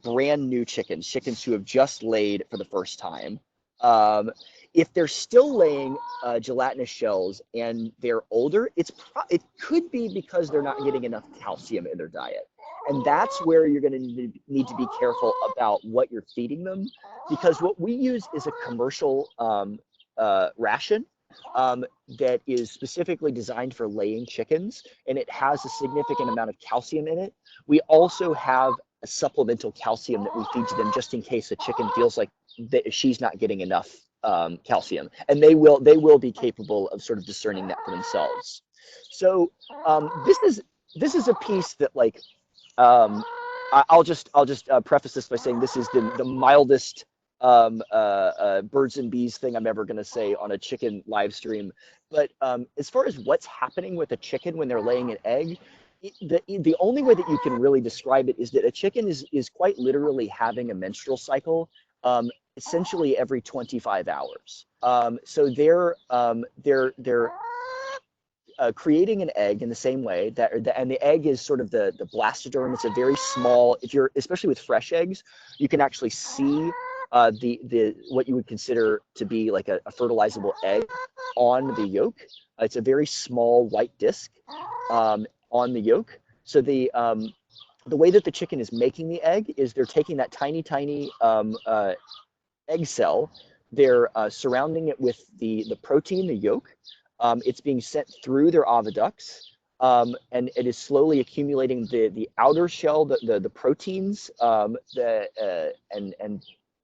brand new chickens who have just laid for the first time. If they're still laying gelatinous shells and they're older, it could be because they're not getting enough calcium in their diet. And that's where you're going to need to be careful about what you're feeding them, because what we use is a commercial ration that is specifically designed for laying chickens, and it has a significant amount of calcium in it. We also have a supplemental calcium that we feed to them just in case a chicken feels like that she's not getting enough calcium, and they will be capable of sort of discerning that for themselves. So this is a piece that, like, I'll just preface this by saying this is the mildest birds and bees thing I'm ever going to say on a chicken live stream. But as far as what's happening with a chicken when they're laying an egg, the only way that you can really describe it is that a chicken is quite literally having a menstrual cycle essentially every 25 hours. So they're creating an egg in the same way and the egg is sort of the blastoderm. It's a very small, especially with fresh eggs, you can actually see the what you would consider to be like a fertilizable egg on the yolk. It's a very small white disc on the yolk. So the way that the chicken is making the egg is they're taking that tiny egg cell, they're surrounding it with the protein, the yolk. It's being sent through their oviducts, and it is slowly accumulating the outer shell, the proteins, and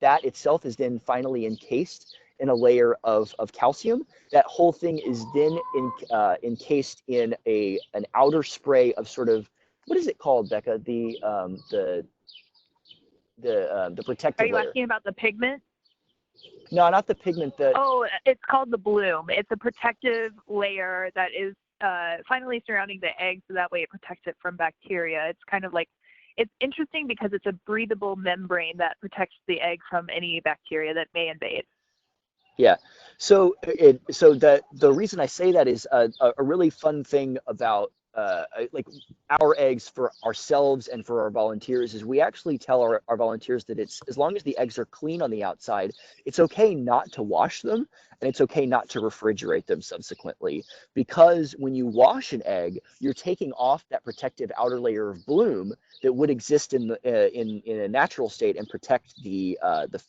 that itself is then finally encased in a layer of calcium. That whole thing is then encased in an outer spray of sort of, what is it called, Becca? The protective layer. Are you asking about the pigment? No, not the pigment. Oh, it's called the bloom. It's a protective layer that is finally surrounding the egg, so that way it protects it from bacteria. It's kind of like, it's interesting because it's a breathable membrane that protects the egg from any bacteria that may invade. Yeah. So the reason I say that is a really fun thing about like our eggs for ourselves and for our volunteers is we actually tell our volunteers that it's, as long as the eggs are clean on the outside, it's okay not to wash them, and it's okay not to refrigerate them subsequently, because when you wash an egg, you're taking off that protective outer layer of bloom that would exist in a natural state and protect the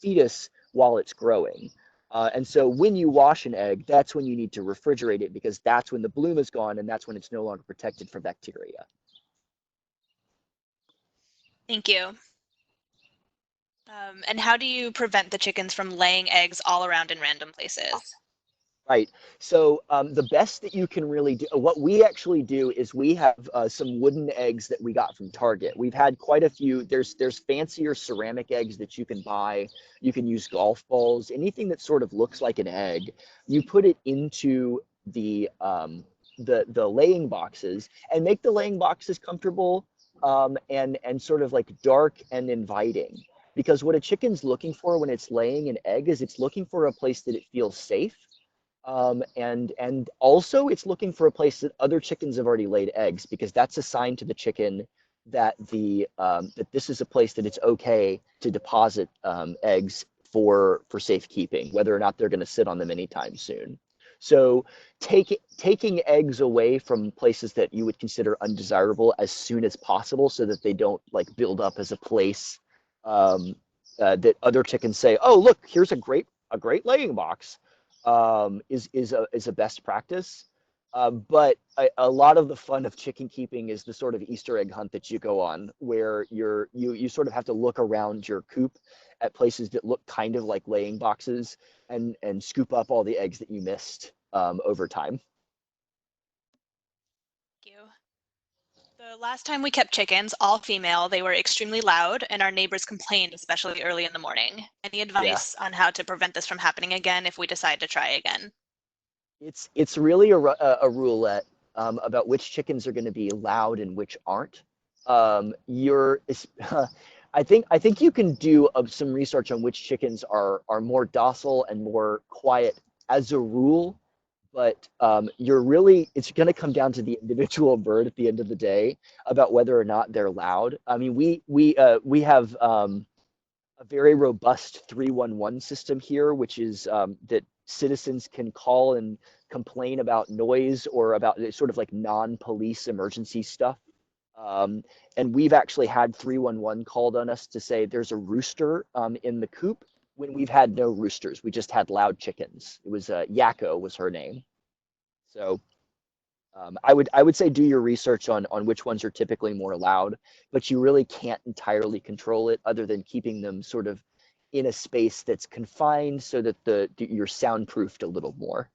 fetus while it's growing. And so when you wash an egg, that's when you need to refrigerate it, because that's when the bloom is gone and that's when it's no longer protected from bacteria. Thank you. And how do you prevent the chickens from laying eggs all around in random places? Right. So the best that you can really do, what we actually do is we have some wooden eggs that we got from Target. We've had quite a few. There's fancier ceramic eggs that you can buy. You can use golf balls, anything that sort of looks like an egg. You put it into the laying boxes and make the laying boxes comfortable and sort of like dark and inviting. Because what a chicken's looking for when it's laying an egg is it's looking for a place that it feels safe and also it's looking for a place that other chickens have already laid eggs because that's a sign to the chicken that that this is a place that it's okay to deposit eggs for safekeeping, whether or not they're going to sit on them anytime soon. So taking eggs away from places that you would consider undesirable as soon as possible so that they don't like build up as a place that other chickens say, oh look, here's a great laying box is a best practice. But a lot of the fun of chicken keeping is the sort of Easter egg hunt that you go on, where you sort of have to look around your coop at places that look kind of like laying boxes and scoop up all the eggs that you missed over time. Thank you. The last time we kept chickens, all female, they were extremely loud, and our neighbors complained, especially early in the morning. Any Yeah. advice on how to prevent this from happening again if we decide to try again? It's really a roulette about which chickens are going to be loud and which aren't. You're I think you can do some research on which chickens are more docile and more quiet as a rule, but it's going to come down to the individual bird at the end of the day about whether or not they're loud. I mean, we have a very robust 311 system here, which is that citizens can call and complain about noise or about sort of like non-police emergency stuff. Um, and we've actually had 311 called on us to say there's a rooster in the coop when we've had no roosters. We just had loud chickens. It was Yakko was her name. So I would say do your research on which ones are typically more loud, but you really can't entirely control it other than keeping them sort of in a space that's confined so that you're soundproofed a little more.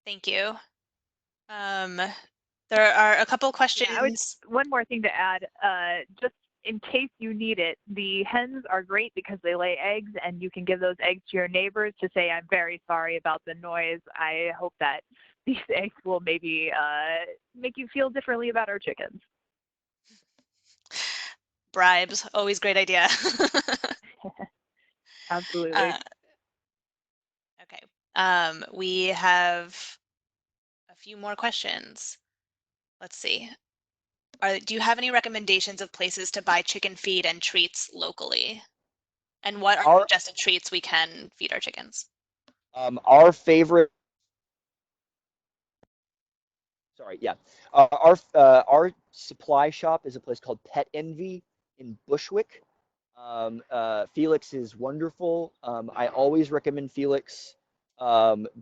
Thank you. There are a couple Yeah, questions. one more thing to add, just in case you need it, the hens are great because they lay eggs and you can give those eggs to your neighbors to say, I'm very sorry about the noise. I hope that these eggs will maybe make you feel differently about our chickens. Bribes, always great idea. Absolutely. Okay. We have a few more questions. Let's see. Do you have any recommendations of places to buy chicken feed and treats locally? And what are Our suggested treats we can feed our chickens? our favorite Sorry, yeah. Our supply shop is a place called Pet Envy in Bushwick. Felix is wonderful. I always recommend Felix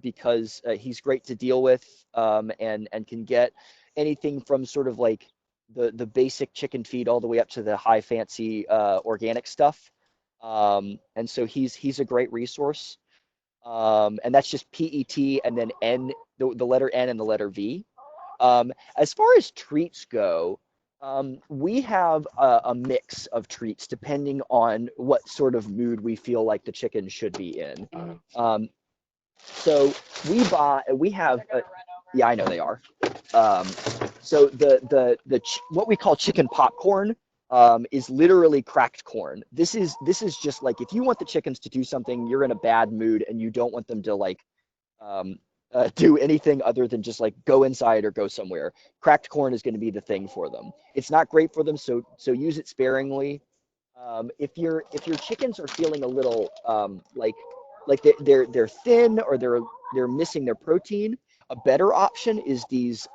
because he's great to deal with and can get anything from sort of like the basic chicken feed all the way up to the high fancy organic stuff. And so he's a great resource. And that's just PET and then N, the letter N and the letter V. As far as treats go, we have a mix of treats depending on what sort of mood we feel like the chicken should be in. Um, so we have, yeah, I know they are. Um, so what we call chicken popcorn is literally cracked corn. This is just like if you want the chickens to do something, you're in a bad mood and you don't want them to like um, do anything other than just like go inside or go somewhere. Cracked corn is going to be the thing for them. It's not great for them, so use it sparingly. If your chickens are feeling a little like they're thin or they're missing their protein, a better option is these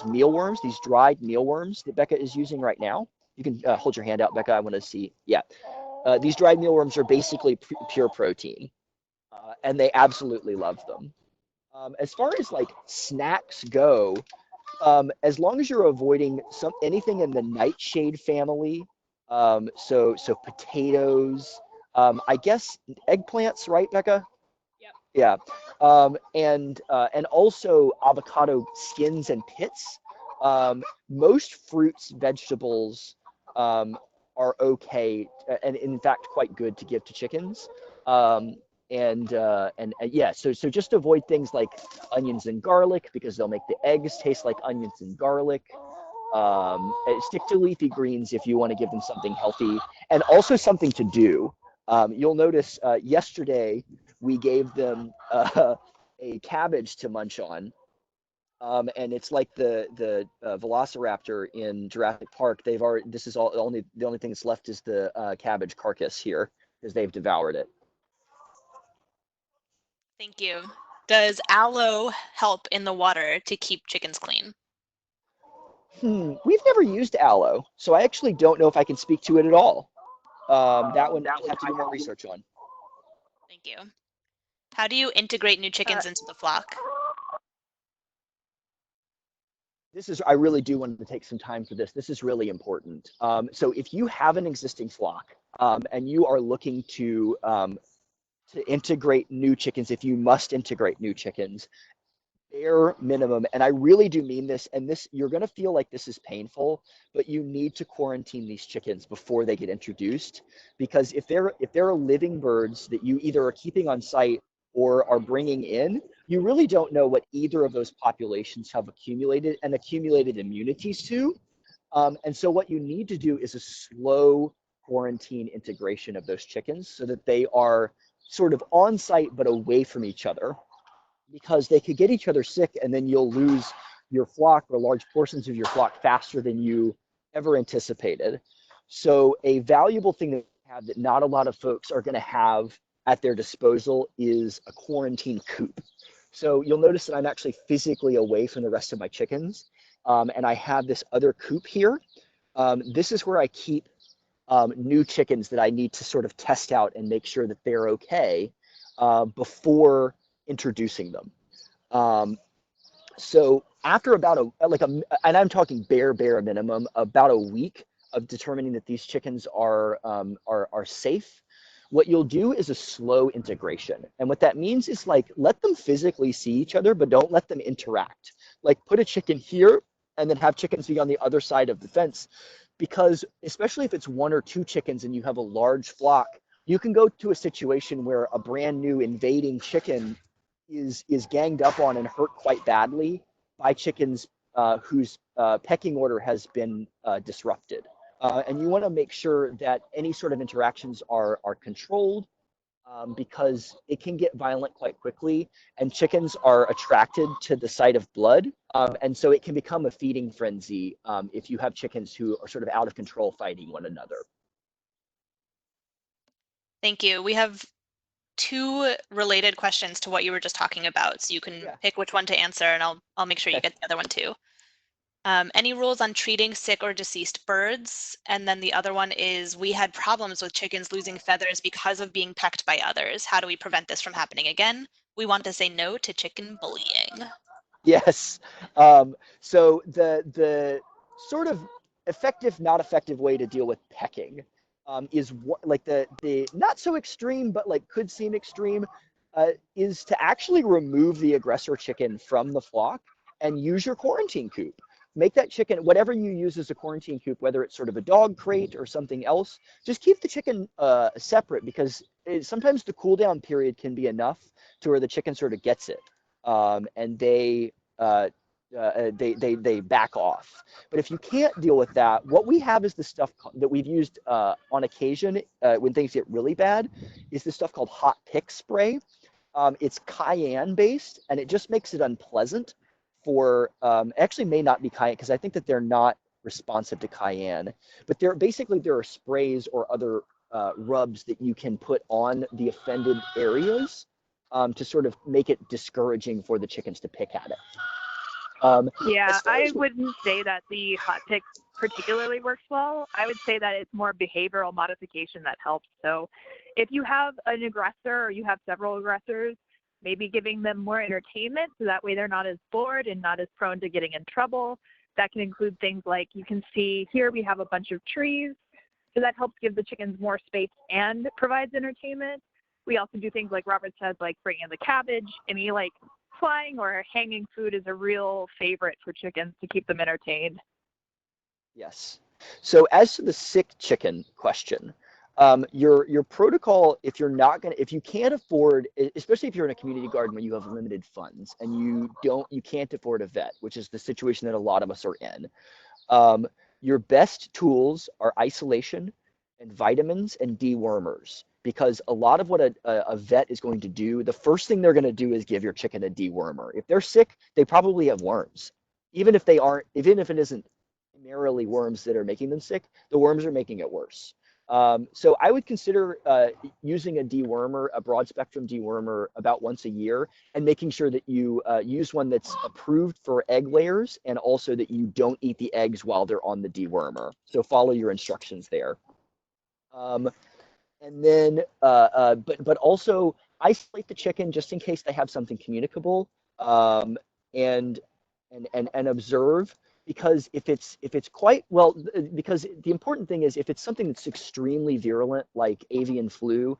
mealworms, these dried mealworms that Becca is using right now. You can hold your hand out, Becca. I want to see. Yeah, these dried mealworms are basically pure protein, and they absolutely love them. As far as like snacks go, as long as you're avoiding anything in the nightshade family, so potatoes, I guess eggplants, right, Becca? Yep. Yeah, and also avocado skins and pits. Most fruits, vegetables are okay, and in fact quite good to give to chickens. Um, and yeah, so just avoid things like onions and garlic because they'll make the eggs taste like onions and garlic. Stick to leafy greens if you want to give them something healthy and also something to do. You'll notice yesterday we gave them a cabbage to munch on, and it's like the Velociraptor in Jurassic Park. They've already this is all only the only thing that's left is the cabbage carcass here because they've devoured it. Thank you. Does aloe help in the water to keep chickens clean? We've never used aloe, so I actually don't know if I can speak to it at all. That one I'd have to do more research on. Thank you. How do you integrate new Uh, chickens into the flock? I really do want to take some time for this. This is really important. So if you have an existing flock and you are looking to integrate new chickens, if you must integrate new chickens, bare minimum, and I really do mean this, and this you're going to feel like this is painful, but you need to quarantine these chickens before they get introduced, because if they're living birds that you either are keeping on site or are bringing in, you really don't know what either of those populations have accumulated immunities to. And so what you need to do is a slow quarantine integration of those chickens so that they are sort of on site but away from each other, because they could get each other sick and then you'll lose your flock or large portions of your flock faster than you ever anticipated. So a valuable thing to have that not a lot of folks are going to have at their disposal is a quarantine coop. So you'll notice that I'm actually physically away from the rest of my chickens. And I have this other coop here. This is where I keep new chickens that I need to sort of test out and make sure that they're okay before introducing them. Um, so after about and I'm talking bare minimum, about a week of determining that these chickens are safe, what you'll do is a slow integration. And what that means is like let them physically see each other, but don't let them interact. Like put a chicken here and then have chickens be on the other side of the fence. Because especially if it's one or two chickens and you have a large flock, you can go to a situation where a brand new invading chicken is ganged up on and hurt quite badly by chickens whose pecking order has been disrupted. And you want to make sure that any sort of interactions are controlled, because it can get violent quite quickly, and chickens are attracted to the sight of blood. And so it can become a feeding frenzy if you have chickens who are sort of out of control fighting one another. Thank you. We have two related questions to what you were just talking about, so you can pick which one to answer, and I'll make sure you get the other one too. Any rules on treating sick or deceased birds? And then the other one is, we had problems with chickens losing feathers because of being pecked by others. How do we prevent this from happening again? We want to say no to chicken bullying. Yes. So the sort of effective, not effective way to deal with pecking is like the not so extreme, but like could seem extreme, is to actually remove the aggressor chicken from the flock and use your quarantine coop. Make that chicken, whatever you use as a quarantine coop, whether it's sort of a dog crate or something else, just keep the chicken separate, because sometimes the cool down period can be enough to where the chicken sort of gets it. And they back off. But if you can't deal with that, what we have is the stuff that we've used on occasion when things get really bad, is this stuff called hot pick spray. It's cayenne based, and it just makes it unpleasant for, actually may not be cayenne, because I think that they're not responsive to cayenne, but there are sprays or other rubs that you can put on the offended areas to sort of make it discouraging for the chickens to pick at it. Yeah, I wouldn't say that the hot pick particularly works well. I would say that it's more behavioral modification that helps. So if you have an aggressor or you have several aggressors, maybe giving them more entertainment so that way they're not as bored and not as prone to getting in trouble. That can include things like, you can see here we have a bunch of trees. So that helps give the chickens more space and provides entertainment. We also do things like Robert said, like bring in the cabbage. Any like flying or hanging food is a real favorite for chickens to keep them entertained. Yes. So as to the sick chicken question, your protocol, if you're not gonna, if you can't afford, especially if you're in a community garden where you have limited funds and you can't afford a vet, which is the situation that a lot of us are in, your best tools are isolation and vitamins and dewormers. Because a lot of what a vet is going to do, the first thing they're going to do is give your chicken a dewormer. If they're sick, they probably have worms. Even if they aren't, even if it isn't primarily worms that are making them sick, the worms are making it worse. So I would consider using a dewormer, a broad spectrum dewormer, about once a year, and making sure that you use one that's approved for egg layers, and also that you don't eat the eggs while they're on the dewormer. So follow your instructions there. And then, but also isolate the chicken just in case they have something communicable, and and observe, because if it's quite well, because the important thing is if it's something that's extremely virulent like avian flu,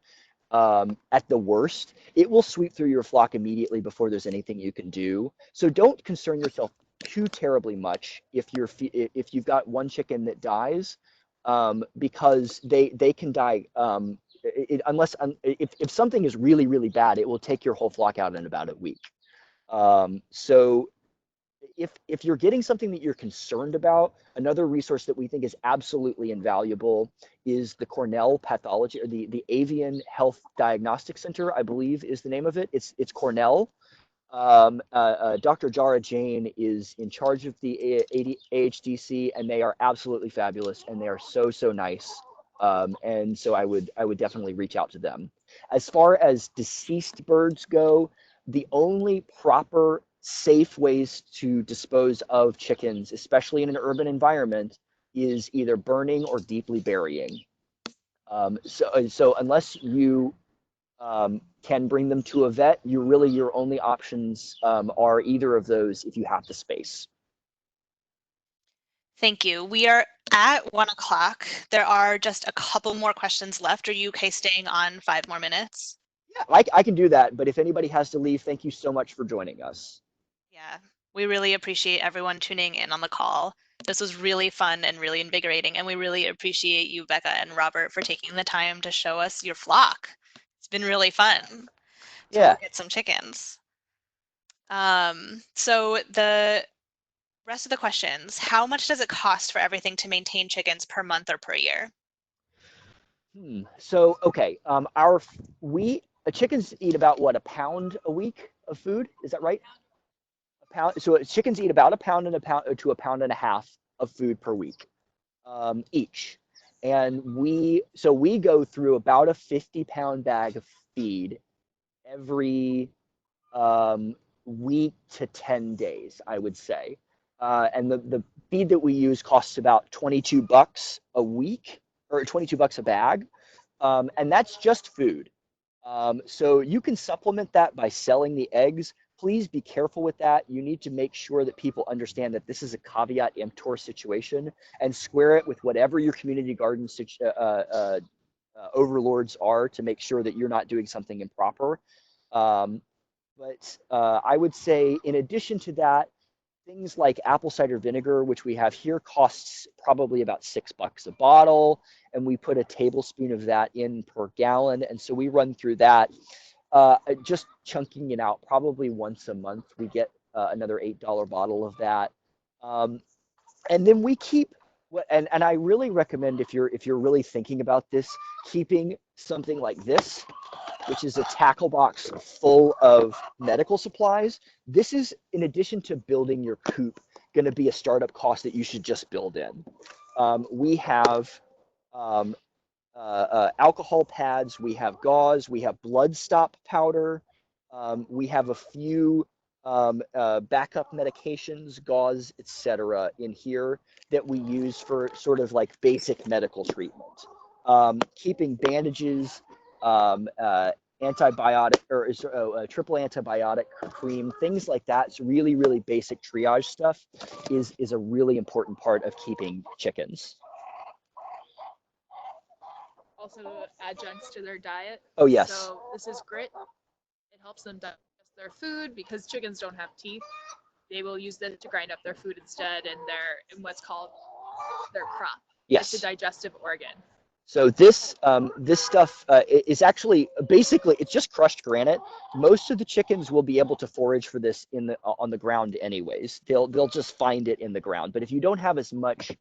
at the worst, it will sweep through your flock immediately before there's anything you can do. So don't concern yourself too terribly much if you've got one chicken that dies, because they can die, unless if something is really really bad, it will take your whole flock out in about a week. So if you're getting something that you're concerned about, another resource that we think is absolutely invaluable is the Cornell Pathology, or the Avian Health Diagnostic Center, I believe is the name of it. It's Cornell. Dr. Jara Jain is in charge of the AHDC, and they are absolutely fabulous, and they are so nice. And so I would definitely reach out to them. As far as deceased birds go, the only proper safe ways to dispose of chickens, especially in an urban environment, is either burning or deeply burying. So unless you can bring them to a vet, your only options are either of those if you have the space. Thank you. We are at 1 o'clock. There are just a couple more questions left. Are you okay staying on 5 more minutes? Yeah, I can do that, but if anybody has to leave, thank you so much for joining us. Yeah, we really appreciate everyone tuning in on the call. This was really fun and really invigorating, and we really appreciate you, Becca and Robert, for taking the time to show us your flock. It's been really fun to Yeah. look at some chickens. So the rest of the questions, how much does it cost for everything to maintain chickens per month or per year? So okay, chickens eat about what, a pound a week of food? Is that right? A pound. So chickens eat about a pound to a pound and a half of food per week, each. And we go through about a 50-pound bag of feed every week to 10 days, I would say. And the feed that we use costs about $22 a week, or $22 a bag. And that's just food. So you can supplement that by selling the eggs. Please be careful with that. You need to make sure that people understand that this is a caveat emptor situation, and square it with whatever your community garden overlords are, to make sure that you're not doing something improper. But I would say, in addition to that, things like apple cider vinegar, which we have here, costs probably about $6 a bottle, and we put a tablespoon of that in per gallon. And so we run through that, just chunking it out probably once a month. We get another $8 bottle of that. And then we keep, and I really recommend, if you're really thinking about this, keeping something like this, which is a tackle box full of medical supplies. This is, in addition to building your coop, going to be a startup cost that you should just build in. We have alcohol pads, we have gauze, we have blood stop powder, we have a few backup medications, gauze, etc. in here that we use for sort of like basic medical treatment. Keeping bandages, antibiotic, or triple antibiotic cream, things like that. It's really, really basic triage stuff is a really important part of keeping chickens. also adjuncts to their diet. Oh, yes. So this is grit. It helps them digest their food because chickens don't have teeth. They will use this to grind up their food instead in what's called their crop. It's a Yes. digestive organ. So this stuff is actually basically it's just crushed granite. Most of the chickens will be able to forage for this on the ground anyways. They'll just find it in the ground. But if you don't have as much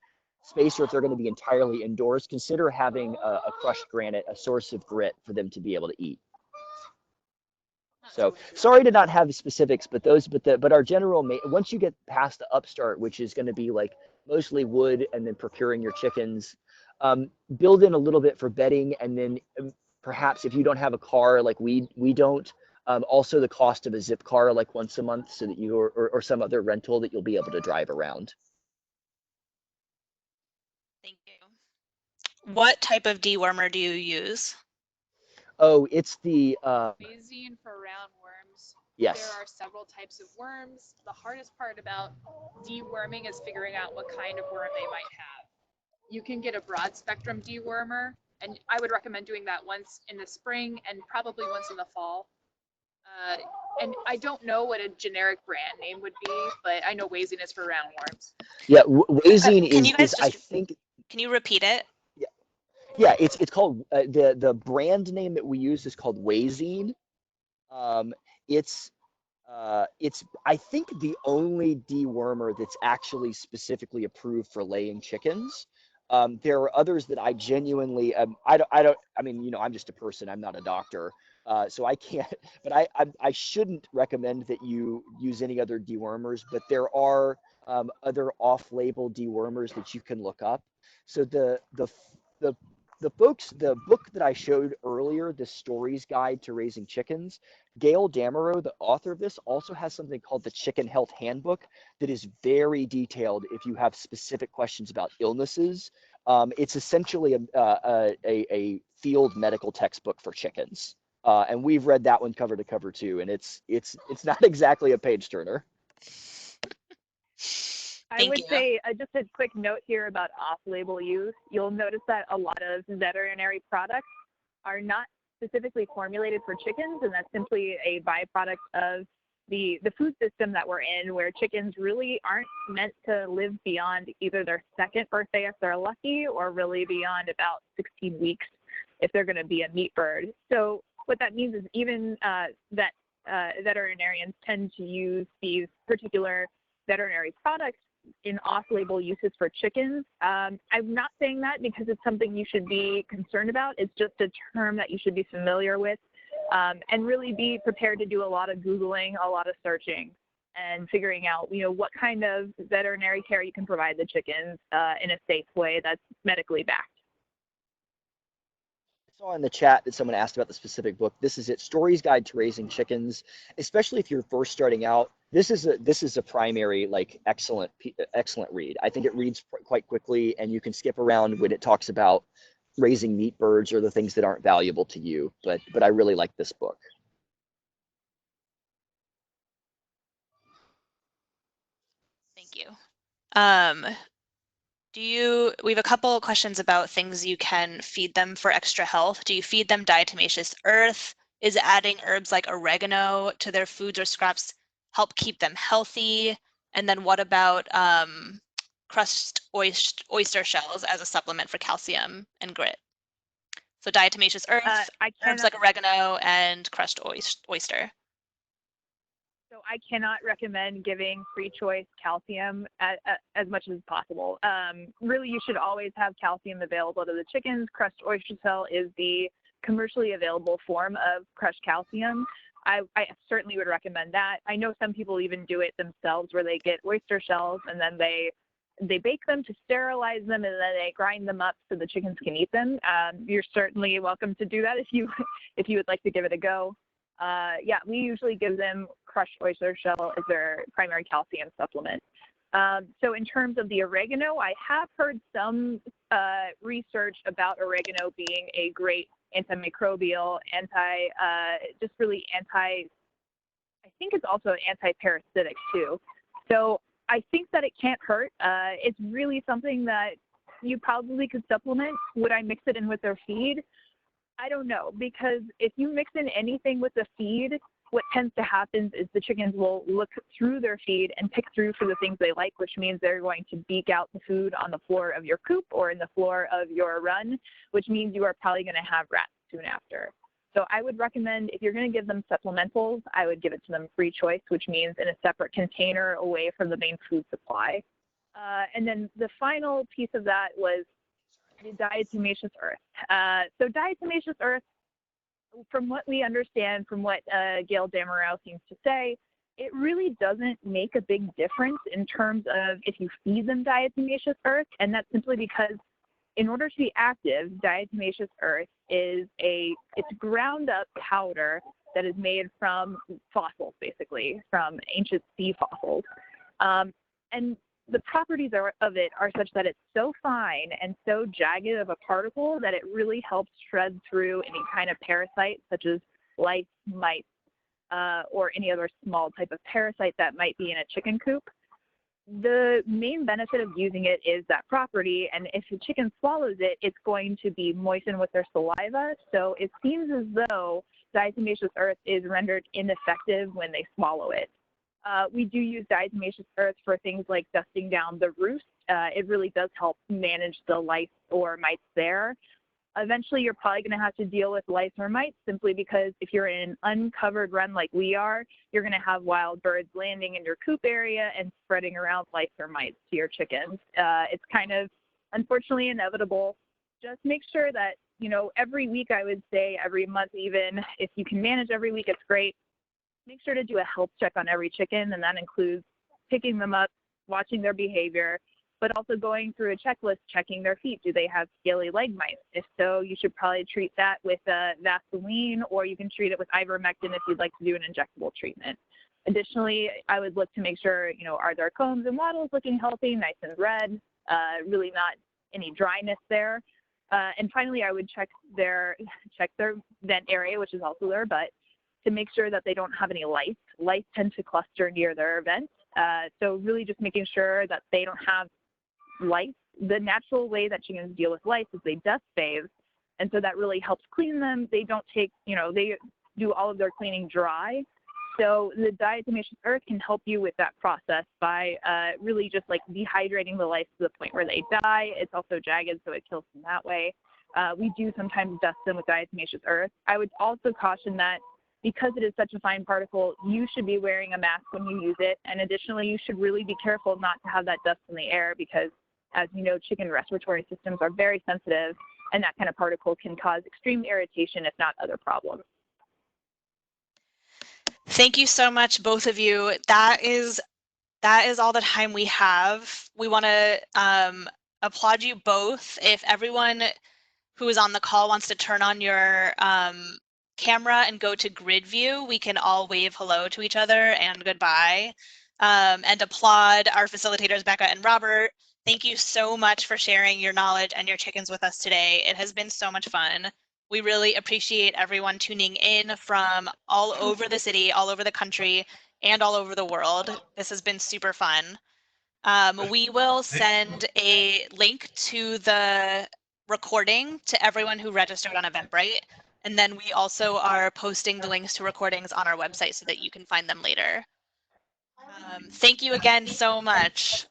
space, or if they're going to be entirely indoors, consider having a crushed granite, a source of grit for them to be able to eat. So sorry to not have the specifics, but our general once you get past the upstart, which is going to be like mostly wood and then procuring your chickens, build in a little bit for bedding, and then perhaps if you don't have a car like we don't, also the cost of a zip car like once a month, so that you or some other rental that you'll be able to drive around. Thank you. What type of dewormer do you use? Oh, it's the Amazing for roundworms. yes. There are several types of worms. The hardest part about deworming is figuring out what kind of worm they might have. You can get a broad spectrum dewormer, and I would recommend doing that once in the spring and probably once in the fall. And I don't know what a generic brand name would be, but I know Wazing is for roundworms. Yeah, Wazing Can you guys is just, I think. Can you repeat it? Yeah, it's called the brand name that we use is called Wazine. Um, it's I think the only dewormer that's actually specifically approved for laying chickens. There are others that I genuinely I mean, I'm just a person, I'm not a doctor. So I can't, but I shouldn't recommend that you use any other dewormers, but there are other off-label dewormers that you can look up. So the the book that I showed earlier, the Stories Guide to Raising Chickens, Gail Damerow, the author of this, also has something called the Chicken Health Handbook that is very detailed if you have specific questions about illnesses. It's essentially a field medical textbook for chickens. And we've read that one cover to cover too, and it's not exactly a page turner. I would say just a quick note here about off-label use. You'll notice that a lot of veterinary products are not specifically formulated for chickens, and that's simply a byproduct of the food system that we're in, where chickens really aren't meant to live beyond either their second birthday if they're lucky, or really beyond about 16 weeks if they're going to be a meat bird. So what that means is even that veterinarians tend to use these particular veterinary products in off-label uses for chickens. I'm not saying that because it's something you should be concerned about. It's just a term that you should be familiar with, and really be prepared to do a lot of Googling, a lot of searching, and figuring out, what kind of veterinary care you can provide the chickens in a safe way that's medically backed. Saw in the chat that someone asked about the specific book. This is it, Stories Guide to Raising Chickens. Especially if you're first starting out, this is a primary, like, excellent read. I think it reads quite quickly, and you can skip around when it talks about raising meat birds or the things that aren't valuable to you. But I really like this book. Thank you. We have a couple of questions about things you can feed them for extra health. Do you feed them diatomaceous earth? Is adding herbs like oregano to their foods or scraps help keep them healthy? And then what about crushed oyster shells as a supplement for calcium and grit? So diatomaceous earth, herbs like oregano, and crushed oyster. So I cannot recommend giving free choice calcium as much as possible. Really, you should always have calcium available to the chickens. Crushed oyster shell is the commercially available form of crushed calcium. I certainly would recommend that. I know some people even do it themselves, where they get oyster shells and then they bake them to sterilize them, and then they grind them up so the chickens can eat them. You're certainly welcome to do that if you would like to give it a go. Yeah, we usually give them crushed oyster shell as their primary calcium supplement. So in terms of the oregano, I have heard some research about oregano being a great antimicrobial, I think it's also anti-parasitic too. So I think that it can't hurt. It's really something that you probably could supplement. Would I mix it in with their feed? I don't know, because if you mix in anything with the feed, what tends to happen is the chickens will look through their feed and pick through for the things they like, which means they're going to beak out the food on the floor of your coop or in the floor of your run, which means you are probably going to have rats soon after. So I would recommend, if you're going to give them supplementals, I would give it to them free choice, which means in a separate container away from the main food supply. And then the final piece of that was the diatomaceous earth. So diatomaceous earth, from what we understand, from what Gail Damoreau seems to say, it really doesn't make a big difference in terms of if you feed them diatomaceous earth, and that's simply because in order to be active, diatomaceous earth is it's ground up powder that is made from fossils, basically, from ancient sea fossils. And the properties of it are such that it's so fine and so jagged of a particle that it really helps shred through any kind of parasite, such as lice, mites, or any other small type of parasite that might be in a chicken coop. The main benefit of using it is that property, and if the chicken swallows it, it's going to be moistened with their saliva. So it seems as though diatomaceous earth is rendered ineffective when they swallow it. We do use diatomaceous earth for things like dusting down the roost. It really does help manage the lice or mites there. Eventually, you're probably going to have to deal with lice or mites simply because if you're in an uncovered run like we are, you're going to have wild birds landing in your coop area and spreading around lice or mites to your chickens. It's kind of, unfortunately, inevitable. Just make sure that, every week, I would say, every month even, if you can manage every week, it's great. Make sure to do a health check on every chicken, and that includes picking them up, watching their behavior, but also going through a checklist, checking their feet. Do they have scaly leg mites? If so, you should probably treat that with Vaseline, or you can treat it with ivermectin if you'd like to do an injectable treatment. Additionally, I would look to make sure, are their combs and wattles looking healthy, nice and red, really not any dryness there. And finally, I would check their vent area, which is also their butt, to make sure that they don't have any lice. Lice tend to cluster near their vent. So really just making sure that they don't have lice. The natural way that chickens deal with lice is they dust bathe, and so that really helps clean them. They don't take, they do all of their cleaning dry. So the diatomaceous earth can help you with that process by really just like dehydrating the lice to the point where they die. It's also jagged, so it kills them that way. We do sometimes dust them with diatomaceous earth. I would also caution that because it is such a fine particle, you should be wearing a mask when you use it. And additionally, you should really be careful not to have that dust in the air because, as you know, chicken respiratory systems are very sensitive, and that kind of particle can cause extreme irritation, if not other problems. Thank you so much, both of you. That is all the time we have. We want to applaud you both. If everyone who is on the call wants to turn on your camera and go to grid view, we can all wave hello to each other and goodbye, and applaud our facilitators, Becca and Robert. Thank you so much for sharing your knowledge and your chickens with us today. It has been so much fun. We really appreciate everyone tuning in from all over the city, all over the country, and all over the world. This has been super fun. We will send a link to the recording to everyone who registered on Eventbrite. And then we also are posting the links to recordings on our website so that you can find them later. Thank you again so much.